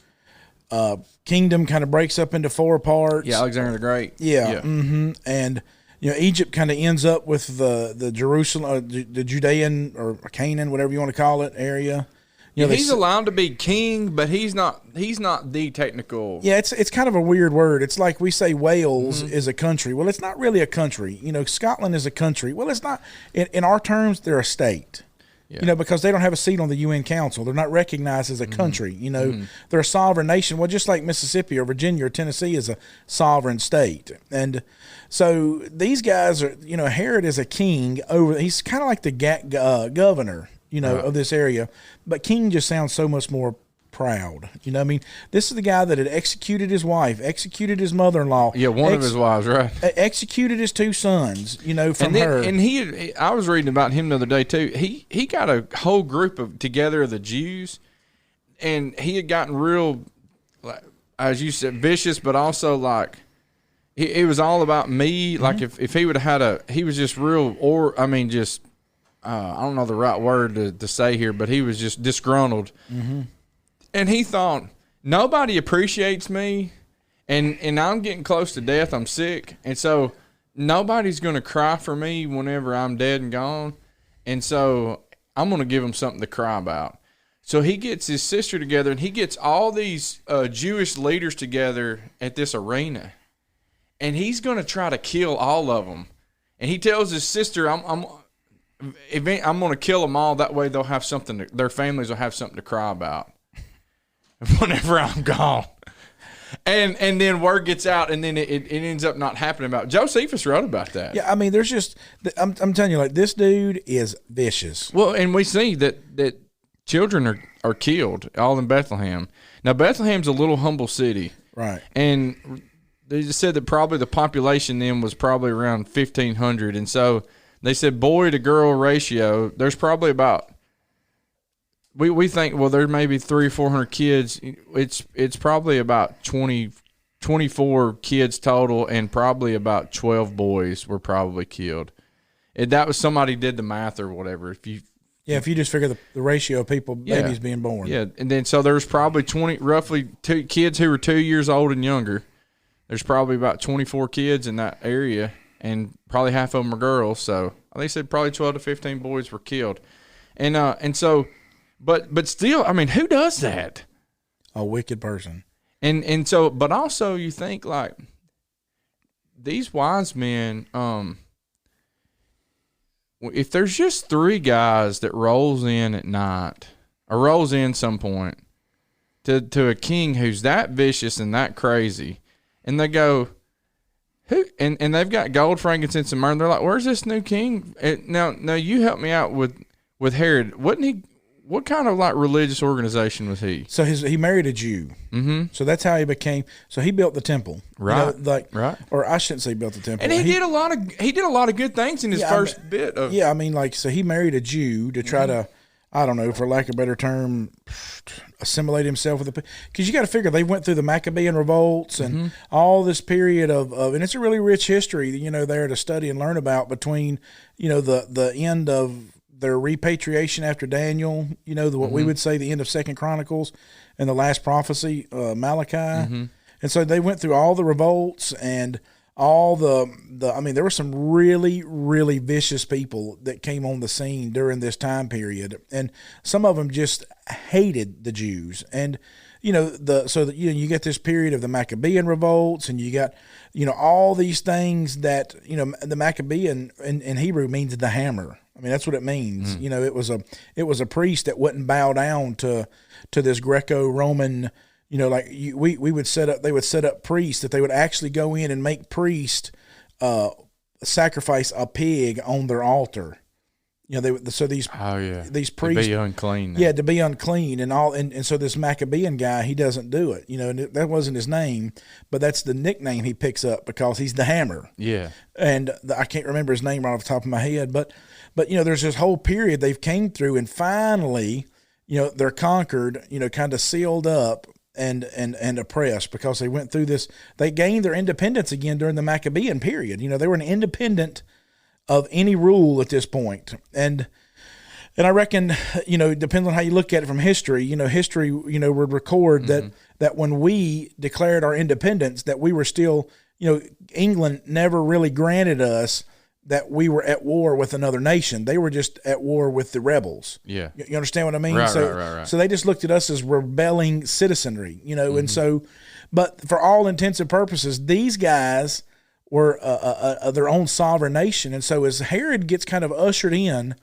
kind of breaks up into 4 parts. yeah, Alexander the Great. Yeah. Mm-hmm. And, Egypt kind of ends up with the Jerusalem, the Judean or Canaan, whatever you want to call it, area. He's allowed to be king, but he's not the technical. Yeah, it's kind of a weird word. It's like we say Wales is a country. Well, it's not really a country. Scotland is a country. Well, it's not. In our terms, they're a state. Yeah. Because they don't have a seat on the UN Council. They're not recognized as a country. They're a sovereign nation. Well, just like Mississippi or Virginia or Tennessee is a sovereign state. And so these guys are, Herod is a king he's kind of like the governor, of this area. But king just sounds so much more proud. This is the guy that had executed his wife, executed his mother-in-law. Yeah, one of his wives, right? Executed his 2 sons, from her. And I was reading about him the other day too. He got a whole group together of the Jews, and he had gotten real, like, as you said, vicious, but also like it was all about me. Mm-hmm. Like if he would have had he was just real, I don't know the right word to say here, but he was just disgruntled. Mm-hmm. And he thought, nobody appreciates me, and I'm getting close to death. I'm sick. And so nobody's going to cry for me whenever I'm dead and gone. And so I'm going to give them something to cry about. So he gets his sister together, and he gets all these Jewish leaders together at this arena. And he's going to try to kill all of them. And he tells his sister, I'm going to kill them all. That way they'll have something. Their families will have something to cry about whenever I'm gone. And then word gets out, and then it ends up not happening. About Josephus wrote about that. Yeah, I mean, there's just I'm telling you, like, this dude is vicious. Well, and we see that children are killed all in Bethlehem. Now Bethlehem's a little humble city, right? And they just said that probably the population then was probably around 1,500, and so they said boy to girl ratio. There's probably about we think, well, there may be 300 or 400 kids. It's probably about 24 kids total, and probably about 12 boys were probably killed. And that was somebody did the math or whatever. If you just figure the ratio of babies being born. Yeah, and then so there's probably roughly 2 kids who were 2 years old and younger. There's probably about 24 kids in that area, and probably half of them are girls. So they said probably 12 to 15 boys were killed, and so. But still, I mean, who does that? A wicked person. And so, but also you think, like, these wise men, if there's just 3 guys that rolls in at night or rolls in some point to a king who's that vicious and that crazy, and they go, who? And they've got gold, frankincense, and myrrh. And they're like, where's this new king? Now you help me out with Herod. Wasn't he? What kind of like religious organization was he? So he married a Jew. Mm-hmm. So that's how he became. So he built the temple, right? Right. Or I shouldn't say built the temple. And he did a lot of good things in his first bit of. Yeah, I mean, like, so he married a Jew to try to, I don't know, for lack of a better term, assimilate himself with the. Because you got to figure they went through the Maccabean revolts and all this period of, and it's a really rich history, there to study and learn about between, the end of their repatriation after Daniel, what we would say the end of 2 Chronicles and the last prophecy, Malachi. Mm-hmm. And so they went through all the revolts and all I mean, there were some really, really vicious people that came on the scene during this time period. And some of them just hated the Jews. And, you get this period of the Maccabean revolts, and you got, all these things that, the Maccabean in Hebrew means the hammer. I mean, that's what it means. It was a priest that wouldn't bow down to this Greco-Roman, we would set up. They would set up priests that they would actually go in and make priests sacrifice a pig on their altar. These priests to be unclean. Yeah, to be unclean and all, and so this Maccabean guy, he doesn't do it. And that wasn't his name, but that's the nickname he picks up because he's the hammer. Yeah, and I can't remember his name right off the top of my head, but there's this whole period they've came through, and finally, they're conquered, kind of sealed up and oppressed because they went through this. They gained their independence again during the Maccabean period. They were an independent of any rule at this point. And I reckon, depends on how you look at it from history, history, would record that when we declared our independence, that we were still, England never really granted us that we were at war with another nation. They were just at war with the rebels. Yeah. You understand what I mean? Right, so, right. So they just looked at us as rebelling citizenry, and so, but for all intents and purposes, these guys were their own sovereign nation. And so as Herod gets kind of ushered in,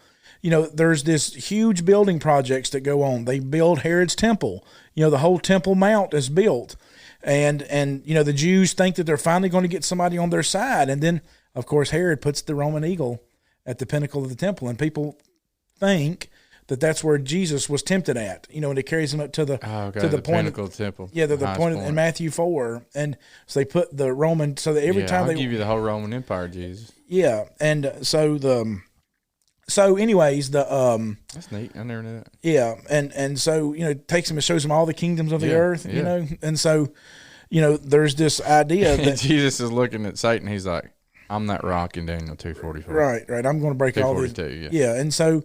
there's this huge building projects that go on. They build Herod's temple. The whole Temple Mount is built. And the Jews think that they're finally going to get somebody on their side. And then, of course, Herod puts the Roman eagle at the pinnacle of the temple. And people think that that's where Jesus was tempted at, and it carries him up to the to the point pinnacle temple. Yeah, the point in Matthew 4, and so they put the Roman so that every time I'll give you the whole Roman Empire, Jesus. Yeah, and so anyways that's neat. I never knew that. Yeah, and so it takes him and shows him all the kingdoms of the earth, and so there's this idea that Jesus is looking at Satan. He's like, I'm that rock in Daniel 2:44. Right. I'm going to break all these. Yeah, and so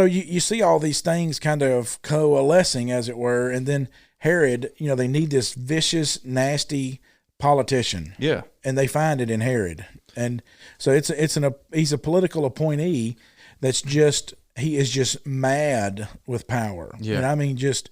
you see all these things kind of coalescing, as it were, and then Herod, they need this vicious, nasty politician. Yeah, and they find it in Herod, and so he's a political appointee that's he is just mad with power. Yeah, and I mean he's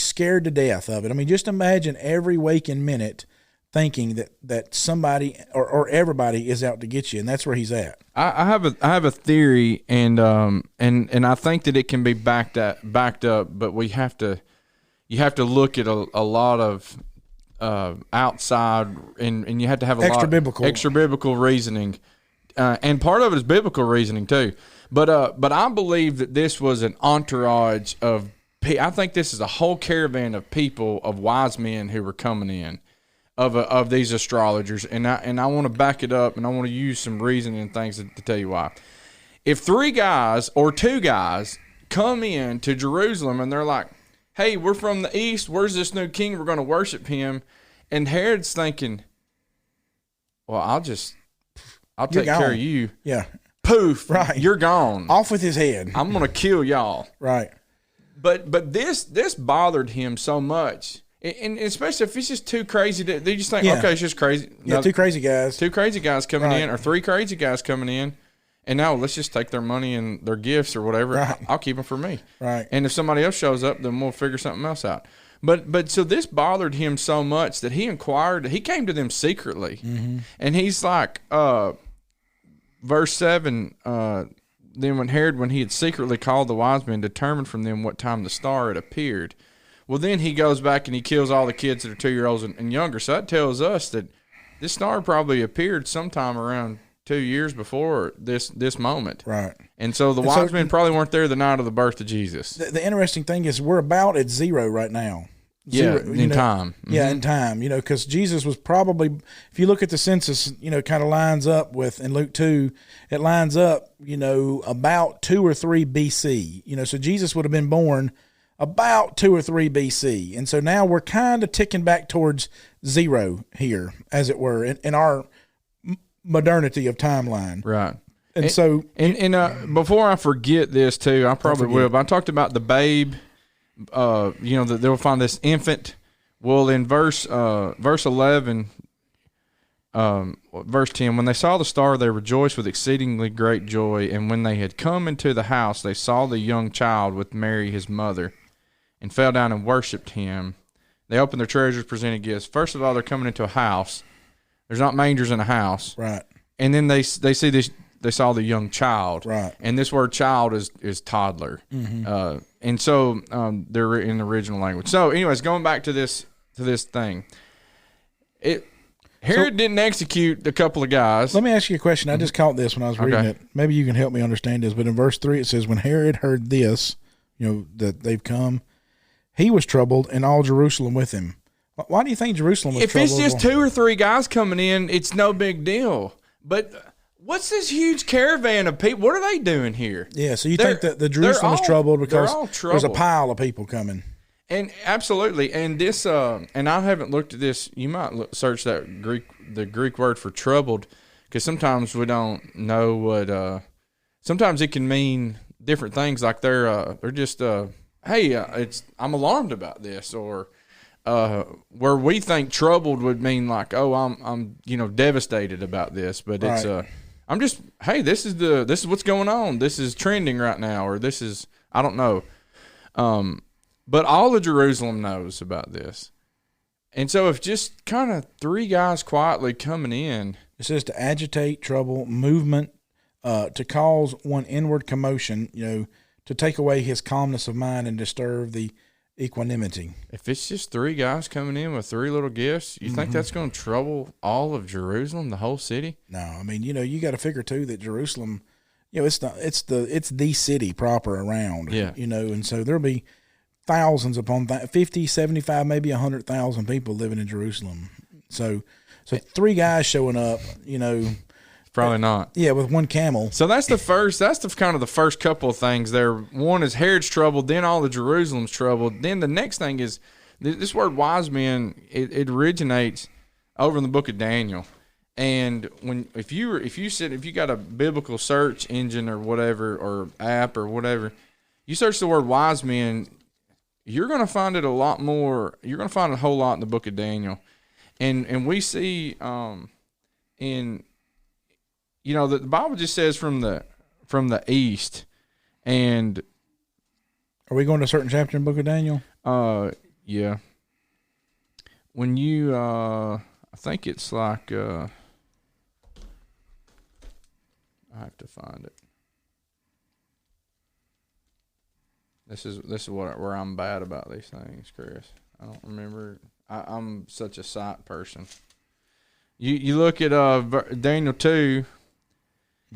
scared to death of it. I mean, just imagine every waking minute thinking that somebody or everybody is out to get you, and that's where he's at. I have a theory, and I think that it can be backed up, but you have to look at a lot of outside, and you have to have extra biblical reasoning, and part of it is biblical reasoning too. But I believe that this was an entourage of. I think this is a whole caravan of people, of wise men who were coming in. Of these astrologers, and I want to back it up, and I want to use some reasoning and things to tell you why. If 3 guys or 2 guys come in to Jerusalem and they're like, "Hey, we're from the east. Where's this new king? We're going to worship him," and Herod's thinking, "Well, I'll take care of you." Yeah. Poof. Right. You're gone. Off with his head. I'm going to kill y'all. Right. But this bothered him so much. And especially if it's just too crazy, they just think, okay, it's just crazy. Yeah, 2 crazy guys. 2 crazy guys coming in, or 3 crazy guys coming in, and now let's just take their money and their gifts or whatever. Right. I'll keep them for me. Right. And if somebody else shows up, then we'll figure something else out. But so this bothered him so much that he inquired. He came to them secretly, and he's like, verse 7. Then when he had secretly called the wise men, determined from them what time the star had appeared. Well, then he goes back and he kills all the kids that are 2-year-olds and younger. So that tells us that this star probably appeared sometime around 2 years before this moment. Right. And so the wise men probably weren't there the night of the birth of Jesus. The interesting thing is we're about at 0 right now. Time. Mm-hmm. Yeah, in time. Because Jesus was probably, if you look at the census, kind of lines up with, in Luke 2, it lines up, about 2 or 3 BC. So Jesus would have been born about 2 or 3 BC. And so now we're kind of ticking back towards 0 here, as it were, in our modernity of timeline. Right. And before I forget this too, I probably will, but I talked about the babe, that they'll find this infant. Well, in verse 11, verse 10, when they saw the star, they rejoiced with exceedingly great joy. And when they had come into the house, they saw the young child with Mary, his mother, and fell down and worshipped him. They opened their treasures, presented gifts. First of all, they're coming into a house. There's not mangers in a house. Right. And then they see this. They saw the young child. Right. And this word child is toddler. Mm-hmm. And so they're in the original language. So, anyways, going back to this thing, Herod didn't execute a couple of guys. Let me ask you a question. I just caught this when I was reading it. Maybe you can help me understand this. But in verse 3, it says, when Herod heard this, that they've come, he was troubled, and all Jerusalem with him. Why do you think Jerusalem was troubled? If it's just 2 or 3 guys coming in, it's no big deal. But what's this huge caravan of people? What are they doing here? Yeah, so you think that the Jerusalem was troubled because there's a pile of people coming. And absolutely, and this, and I haven't looked at this. You might search the Greek word for troubled, because sometimes we don't know what. Sometimes it can mean different things. Like they're just, hey, I'm alarmed about this, or where we think troubled would mean like, oh, I'm devastated about this, but it's Right. I'm just, hey, this is what's going on. This is trending right now, or this is, I don't know. But all of Jerusalem knows about this. And so if just kind of three guys quietly coming in. It says to agitate, trouble, movement, to cause one inward commotion, to take away his calmness of mind and disturb the equanimity. If it's just three guys coming in with three little gifts, you think that's going to trouble all of Jerusalem, the whole city? No, I mean, you got to figure too that Jerusalem, it's the city proper around. Yeah. And so there'll be thousands upon 50, 75, maybe 100,000 people living in Jerusalem. So three guys showing up, Probably not. yeah, with one camel. So that's the kind of the first couple of things there. One is Herod's troubled, then all of Jerusalem's troubled. Then the next thing is this word wise men, it originates over in the book of Daniel. And if you got a biblical search engine or whatever, or app or whatever, you search the word wise men, you're going to find it a lot more. You're going to find a whole lot in the book of Daniel. And we see the Bible just says from the east, and Are we going to a certain chapter in the book of Daniel? yeah. When you I think it's like I have to find it. This is where I'm bad about these things, Chris. I don't remember. I'm such a sight person. You look at Daniel 2.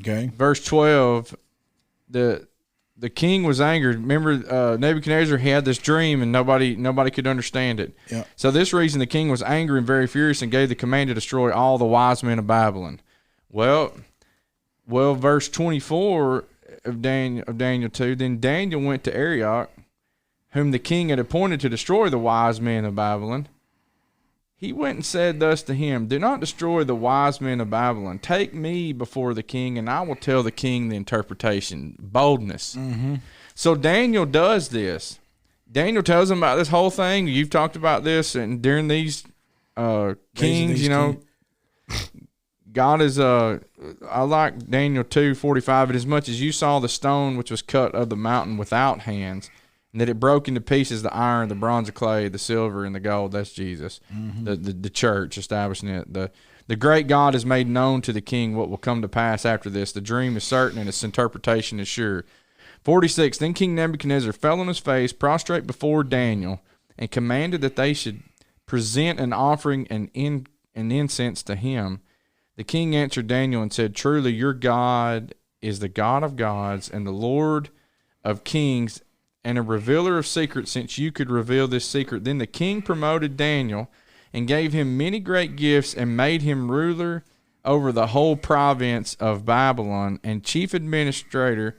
Okay. Verse 12, the king was angered. Remember, Nebuchadnezzar had this dream, and nobody could understand it. Yeah. So this reason the king was angry and very furious, and gave the command to destroy all the wise men of Babylon. Well, verse 24 of Daniel 2, then Daniel went to Arioch, whom the king had appointed to destroy the wise men of Babylon. He went and said thus to him, do not destroy the wise men of Babylon. Take me before the king, and I will tell the king the interpretation. Boldness. Mm-hmm. So Daniel does this. Daniel tells him about this whole thing. You've talked about this, and during these kings, God is I like Daniel 2:45, but as much as you saw the stone which was cut of the mountain without hands, and that it broke into pieces the iron, the bronze, the clay, the silver, and the gold. That's Jesus, the church establishing it. The great God has made known to the king what will come to pass after this. The dream is certain, and its interpretation is sure. 46, then King Nebuchadnezzar fell on his face, prostrate before Daniel, and commanded that they should present an offering and incense to him. The king answered Daniel and said, truly your God is the God of gods and the Lord of kings, and a revealer of secrets, since you could reveal this secret. Then the king promoted Daniel and gave him many great gifts and made him ruler over the whole province of Babylon and chief administrator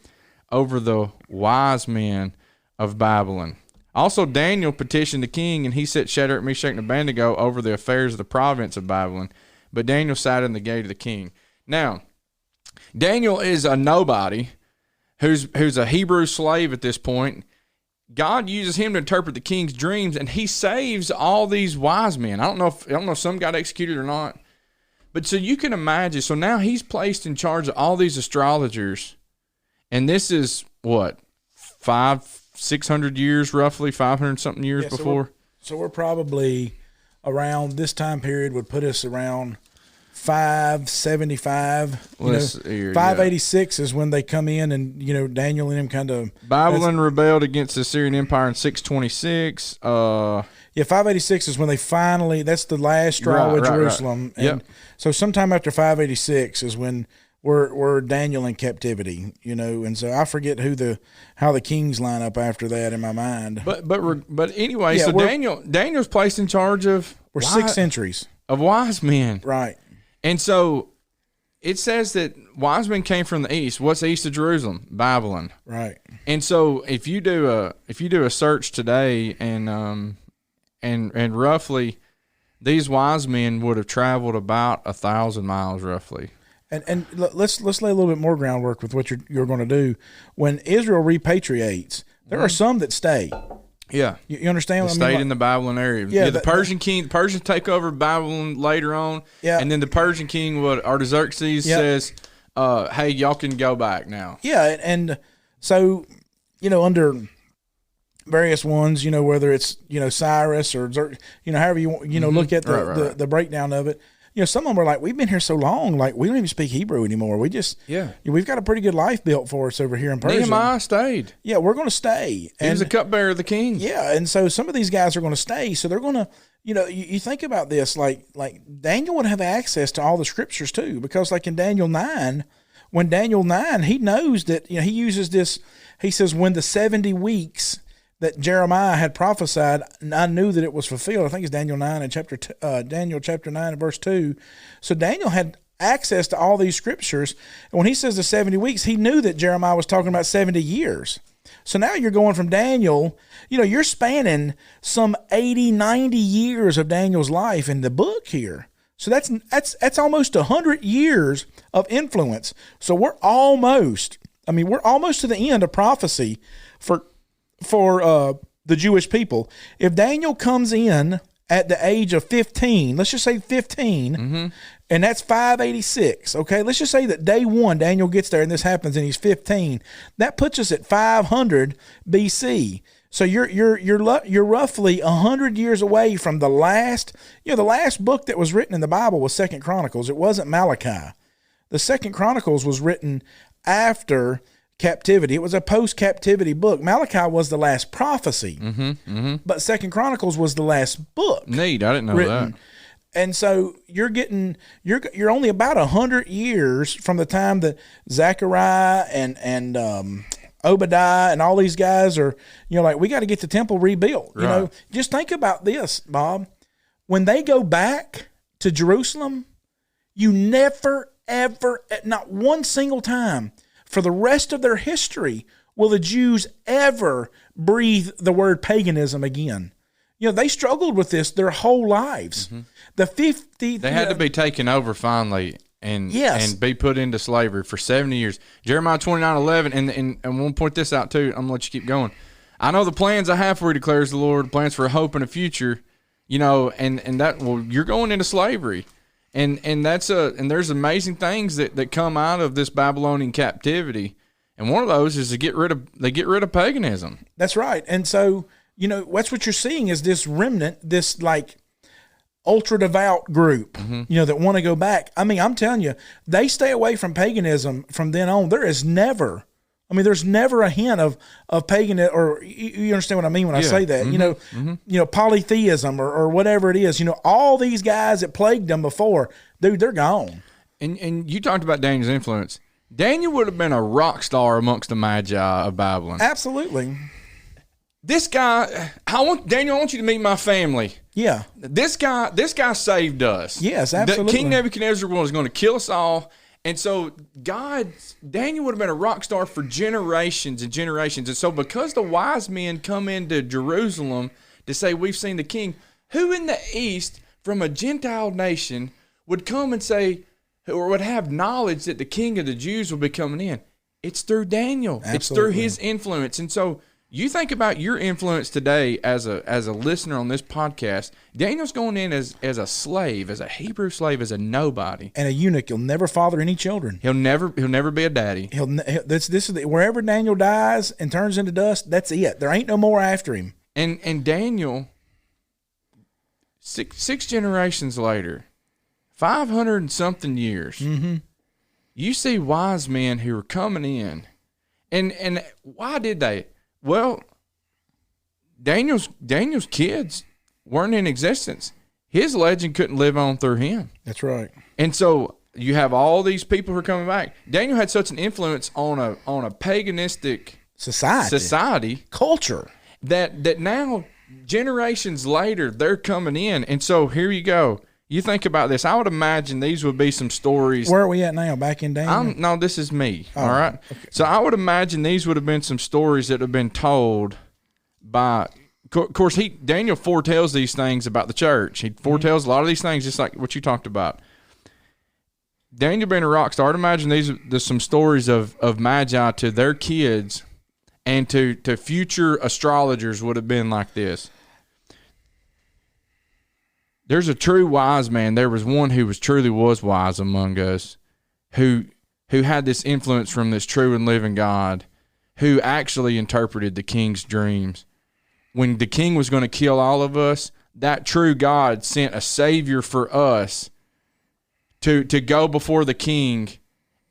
over the wise men of Babylon. Also Daniel petitioned the king, and he set Shadrach, Meshach, and Abednego over the affairs of the province of Babylon. But Daniel sat in the gate of the king. Now, Daniel is a nobody who's a Hebrew slave at this point. God uses him to interpret the king's dreams, and he saves all these wise men. I don't know if some got executed or not, but so you can imagine. So now he's placed in charge of all these astrologers, and this is what 500-600 years, roughly 500 something years before. So we're probably around this time period would put us around 575. 586 is when they come in, and Daniel and him kind of Babylon rebelled against the Assyrian Empire in 626. 586 is when they finally. That's the last straw with Jerusalem. Right. And so sometime after 586 is when we're Daniel in captivity. And so I forget how the kings line up after that in my mind. But anyway, so Daniel's placed in charge of 6 centuries of wise men, right? And so it says that wise men came from the east. What's east of Jerusalem? Babylon. Right. And so if you do a search today, and roughly these wise men would have traveled about 1,000 miles roughly. And let's lay a little bit more groundwork with what you're going to do. When Israel repatriates, there are some that stay. Yeah. You understand what I mean? Stayed Like- in the Babylon area. Yeah, the Persian king, the Persians take over Babylon later on. Yeah. And then the Persian king, Artaxerxes Yeah. says, hey, y'all can go back now. Yeah, and so, under various ones, whether it's, Cyrus or, however you want, look at the breakdown of it. Some of them are like, we've been here so long, like we don't even speak Hebrew anymore. We just, we've got a pretty good life built for us over here in Persia. Nehemiah stayed. Yeah, we're going to stay. He was a cupbearer of the king. Yeah, and so some of these guys are going to stay. So they're going to, you think about this, like Daniel would have access to all the scriptures too, because like in Daniel 9, when Daniel 9, he knows that, he uses this, he says, when the 70 weeks that Jeremiah had prophesied, I knew that it was fulfilled. I think it's Daniel 9 and Daniel chapter 9 and verse 2. So Daniel had access to all these scriptures. And when he says the 70 weeks, he knew that Jeremiah was talking about 70 years. So now you're going from Daniel, you're spanning some 80, 90 years of Daniel's life in the book here. So that's almost 100 years of influence. So we're almost to the end of prophecy for the Jewish people. If Daniel comes in at the age of 15, let's just say 15, and that's 586. Okay, let's just say that day one Daniel gets there and this happens and he's 15. That puts us at 500 BC. So you're roughly 100 years away from the last. The last book that was written in the Bible was 2 Chronicles. It wasn't Malachi. The 2 Chronicles was written after captivity. It was a post-captivity book. Malachi was the last prophecy, but 2 Chronicles was the last book. Neat, I didn't know written. that. And so you're only about 100 years from the time that Zechariah and Obadiah and all these guys are, like, we got to get the temple rebuilt. Right. Just think about this, Bob. When they go back to Jerusalem, you never, ever, not one single time for the rest of their history will the Jews ever breathe the word paganism again. They struggled with this their whole lives. The 50 They had to be taken over finally and be put into slavery for 70 years. Jeremiah 29:11, and we'll point this out too. I'm going to let you keep going. I know the plans I have for you, declares the Lord, plans for hope and a future, and that, well, you're going into slavery. And there's amazing things that come out of this Babylonian captivity, and one of those is they get rid of paganism. That's right. And so that's what you're seeing is this remnant, this like ultra devout group, that want to go back. I mean, I'm telling you, they stay away from paganism from then on. There's never a hint of pagan, or you understand what I mean when I say that, polytheism or whatever it is, all these guys that plagued them before, dude, they're gone. And you talked about Daniel's influence. Daniel would have been a rock star amongst the Magi of Babylon. Absolutely. This guy, Daniel, I want you to meet my family. Yeah. This guy saved us. Yes, absolutely. King Nebuchadnezzar was going to kill us all. And so Daniel would have been a rock star for generations and generations. And so because the wise men come into Jerusalem to say, we've seen the king, who in the East from a Gentile nation would come and say, or would have knowledge that the king of the Jews will be coming in? It's through Daniel. Absolutely. It's through his influence. And so you think about your influence today as a listener on this podcast. Daniel's going in as a slave, as a Hebrew slave, as a nobody, and a eunuch. He'll never father any children. He'll never be a daddy. This is wherever Daniel dies and turns into dust. That's it. There ain't no more after him. And Daniel, six generations later, 500 and something years. You see wise men who are coming in, and why did they? Well, Daniel's kids weren't in existence. His legend couldn't live on through him. That's right. And so you have all these people who are coming back. Daniel had such an influence on a paganistic society culture that now generations later they're coming in. And so here you go. You think about this. I would imagine these would be some stories. Where are we at now? Back in Daniel? No, this is me. All right. Okay. So I would imagine these would have been some stories that have been told by. Of course, Daniel foretells these things about the church. He foretells a lot of these things, just like what you talked about. Daniel being a rock star, I'd imagine there's some stories of Magi to their kids, and to future astrologers would have been like this. There's a true wise man. There was one who truly was wise among us, who had this influence from this true and living God, who actually interpreted the king's dreams. When the king was going to kill all of us, that true God sent a savior for us to go before the king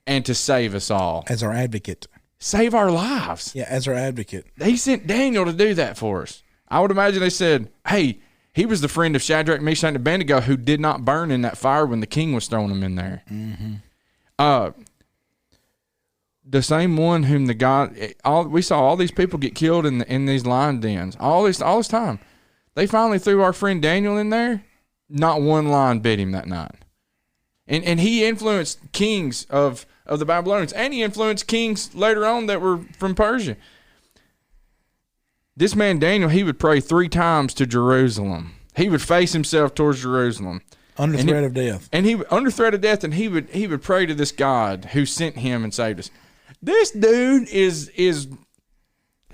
and to save us all. As our advocate. Save our lives. Yeah, as our advocate. He sent Daniel to do that for us. I would imagine they said, hey, he was the friend of Shadrach, Meshach, and Abednego who did not burn in that fire when the king was throwing them in there. Mm-hmm. The same one whom we saw all these people get killed in these lion dens all this time. They finally threw our friend Daniel in there. Not one lion bit him that night, and he influenced kings of the Babylonians, and he influenced kings later on that were from Persia. This man Daniel, he would pray 3 times to Jerusalem. He would face himself towards Jerusalem. Under threat of death. And under threat of death, and he would pray to this God who sent him and saved us. This dude he's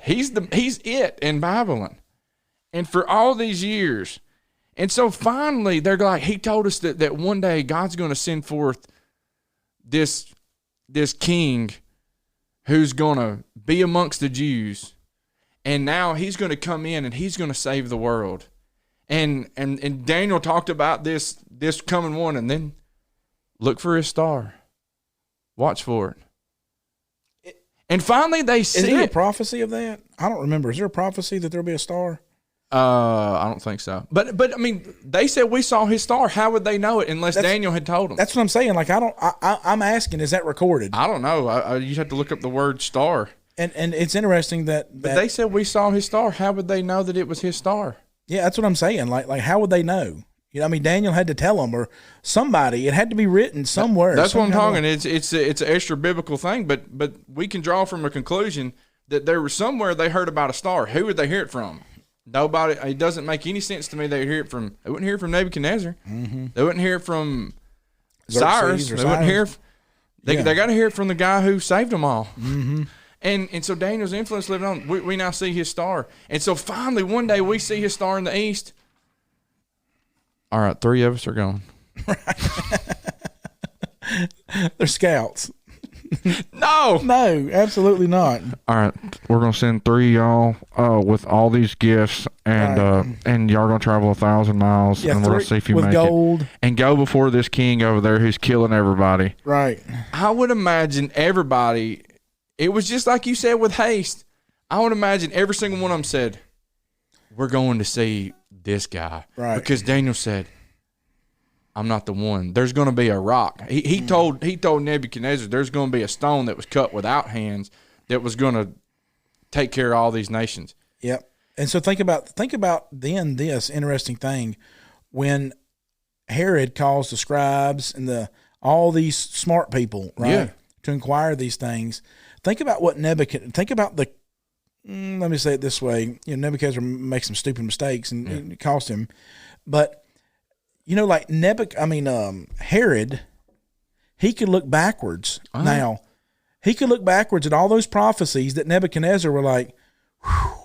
it in Babylon. And for all these years. And so finally they're like, he told us that one day God's going to send forth this king who's going to be amongst the Jews. And now he's going to come in and he's going to save the world. And Daniel talked about this coming one, and then look for his star. Watch for it. And finally they see it. Is there a prophecy of that? I don't remember. Is there a prophecy that there'll be a star? I don't think so. But I mean, they said we saw his star. How would they know it unless Daniel had told them? That's what I'm saying. Like, I'm asking, is that recorded? I don't know. You'd have to look up the word star. And it's interesting that But they said we saw his star. How would they know that it was his star? Yeah, that's what I'm saying. Like how would they know? You know, I mean, Daniel had to tell them, or somebody. It had to be written somewhere. That's what I'm talking. It's an extra biblical thing, but we can draw from a conclusion that there was somewhere they heard about a star. Who would they hear it from? Nobody. It doesn't make any sense to me. They hear it from. They wouldn't hear it from Nebuchadnezzar. Mm-hmm. They wouldn't hear it from Cyrus. They wouldn't hear. They got to hear it from the guy who saved them all. Mm-hmm. And so Daniel's influence living on. We now see his star. And so finally one day we see his star in the east. All right, 3 of us are gone. They're scouts. No, absolutely not. All right, we're gonna send 3 of y'all with all these gifts, and and y'all gonna travel 1,000 miles, and we're gonna see if you make gold. it, and go before this king over there who's killing everybody. Right. I would imagine everybody. It was just like you said with haste. I would imagine every single one of them said, "We're going to see this guy," right? Because Daniel said, I'm not the one. There's going to be a rock. He told Nebuchadnezzar there's going to be a stone that was cut without hands that was going to take care of all these nations. Yep. And so think about then this interesting thing when Herod calls the scribes and all these smart people, right, to inquire these things. Think about what let me say it this way. You know, Nebuchadnezzar makes some stupid mistakes and it cost him, but you know, like Herod, he could look backwards. Uh-huh. Now, he could look backwards at all those prophecies that Nebuchadnezzar were like, whew,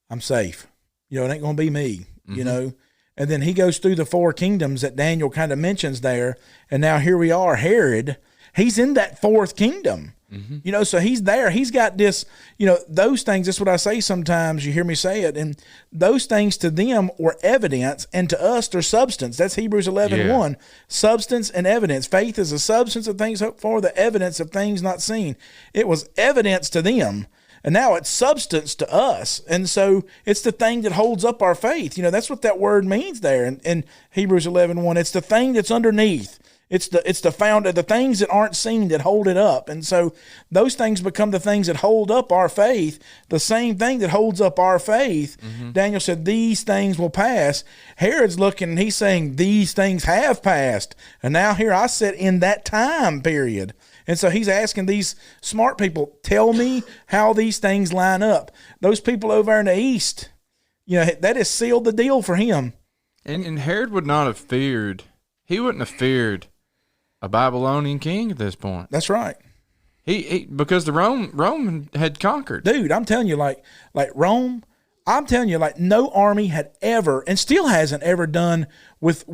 I'm safe. You know, it ain't going to be me, you know. And then he goes through the 4 kingdoms that Daniel kind of mentions there. And now here we are, Herod. He's in that 4th kingdom. Mm-hmm. You know, so he's there. He's got this, you know, those things. That's what I say sometimes. You hear me say it. And those things to them were evidence, and to us they're substance. That's Hebrews 11:1. Substance and evidence. Faith is the substance of things hoped for, the evidence of things not seen. It was evidence to them, and now it's substance to us. And so it's the thing that holds up our faith. You know, that's what that word means there in Hebrews 11:1. It's the thing that's underneath. It's the things that aren't seen that hold it up. And so those things become the things that hold up our faith. The same thing that holds up our faith. Mm-hmm. Daniel said, these things will pass. Herod's looking and he's saying, these things have passed. And now here I sit in that time period. And so he's asking these smart people, tell me how these things line up. Those people over in the east, you know, that has sealed the deal for him. And Herod would not have feared. He wouldn't have feared a Babylonian king at this point. That's right. He because the Rome had conquered. Dude, I'm telling you, like Rome, I'm telling you, like no army had ever, and still hasn't ever done with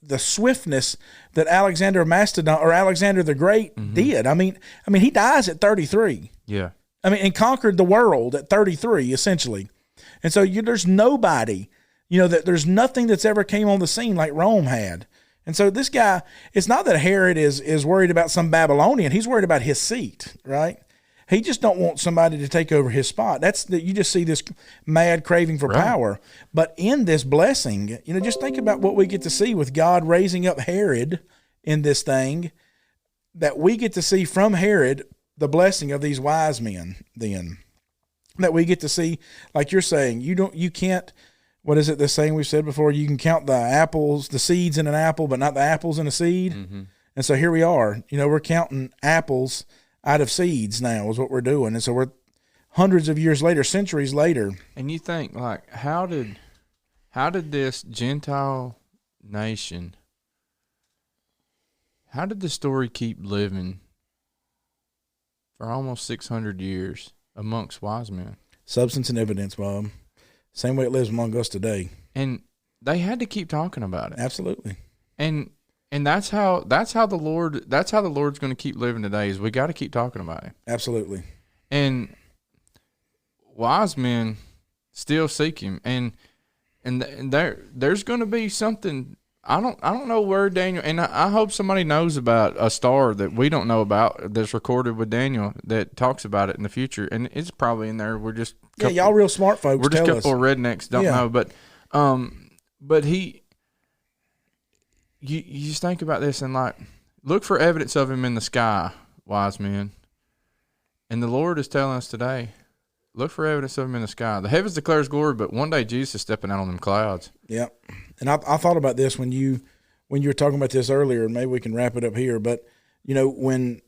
the swiftness that Alexander of Macedon or Alexander the Great did. I mean, he dies at 33. Yeah. I mean, and conquered the world at 33, essentially. And so there's nobody, that there's nothing that's ever came on the scene like Rome had. And so this guy, it's not that Herod is worried about some Babylonian. He's worried about his seat, right? He just don't want somebody to take over his spot. You just see this mad craving for power. But in this blessing, just think about what we get to see with God raising up Herod in this thing, that we get to see from Herod the blessing of these wise men then. That we get to see, like you're saying, you can't, what is it, the saying we've said before, you can count the apples, the seeds in an apple, but not the apples in a seed. Mm-hmm. And so here we are, we're counting apples out of seeds now is what we're doing. And so we're hundreds of years later, centuries later. And you think, like, how did this Gentile nation, how did the story keep living for almost 600 years amongst wise men? Substance and evidence, Bob. Same way it lives among us today. And they had to keep talking about it. Absolutely. And that's how the Lord's going to keep living today, is we got to keep talking about it. Absolutely. And wise men still seek him, and there's going to be something. I don't know where Daniel, and I hope somebody knows about a star that we don't know about that's recorded with Daniel that talks about it in the future, and it's probably in there. We're just y'all real smart folks. We're just a couple of rednecks don't know, but you just think about this and like look for evidence of him in the sky, wise men, and the Lord is telling us today, look for evidence of him in the sky. The heavens declares glory, but one day Jesus is stepping out on them clouds. Yep. And I thought about this when you were talking about this earlier, and maybe we can wrap it up here. But when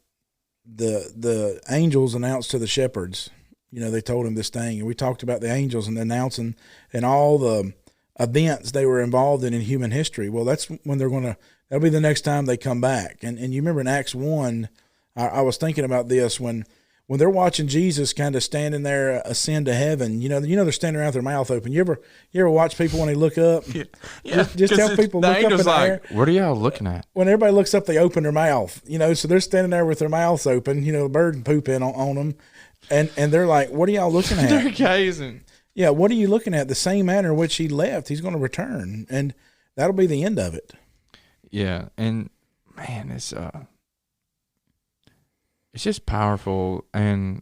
the angels announced to the shepherds, they told him this thing, and we talked about the angels and the announcing and all the events they were involved in human history. Well, that's when that'll be the next time they come back. And you remember in Acts 1, I was thinking about this when they're watching Jesus kind of standing there ascend to heaven, they're standing around with their mouth open. You ever watch people when they look up? Yeah. Just tell people look up in the air. What are y'all looking at? When everybody looks up, they open their mouth, so they're standing there with their mouths open, the bird poop in on them. And they're like, what are y'all looking at? They're gazing. Yeah, what are you looking at? The same manner in which he left, he's going to return. And that'll be the end of it. Yeah, and man, it's just powerful, and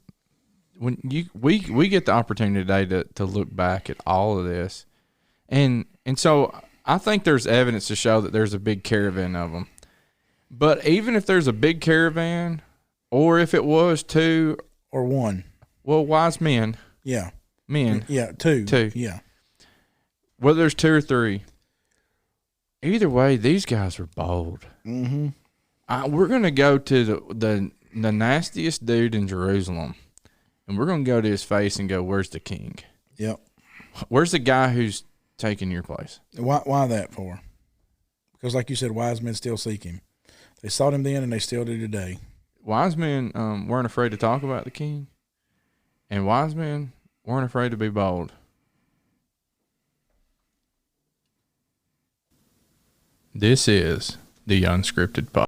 when we get the opportunity today to look back at all of this, and so I think there's evidence to show that there's a big caravan of them. But even if there's a big caravan, or if it was two or one, well, wise men, men, two, whether there's two or three, either way, these guys are bold. Mm-hmm. We're gonna go to the nastiest dude in Jerusalem, and we're going to go to his face and go, where's the king? Yep. Where's the guy who's taking your place? Why that for? Because like you said, wise men still seek him. They sought him then, and they still do today. Wise men weren't afraid to talk about the king, and wise men weren't afraid to be bold. This is the Unscripted Podcast.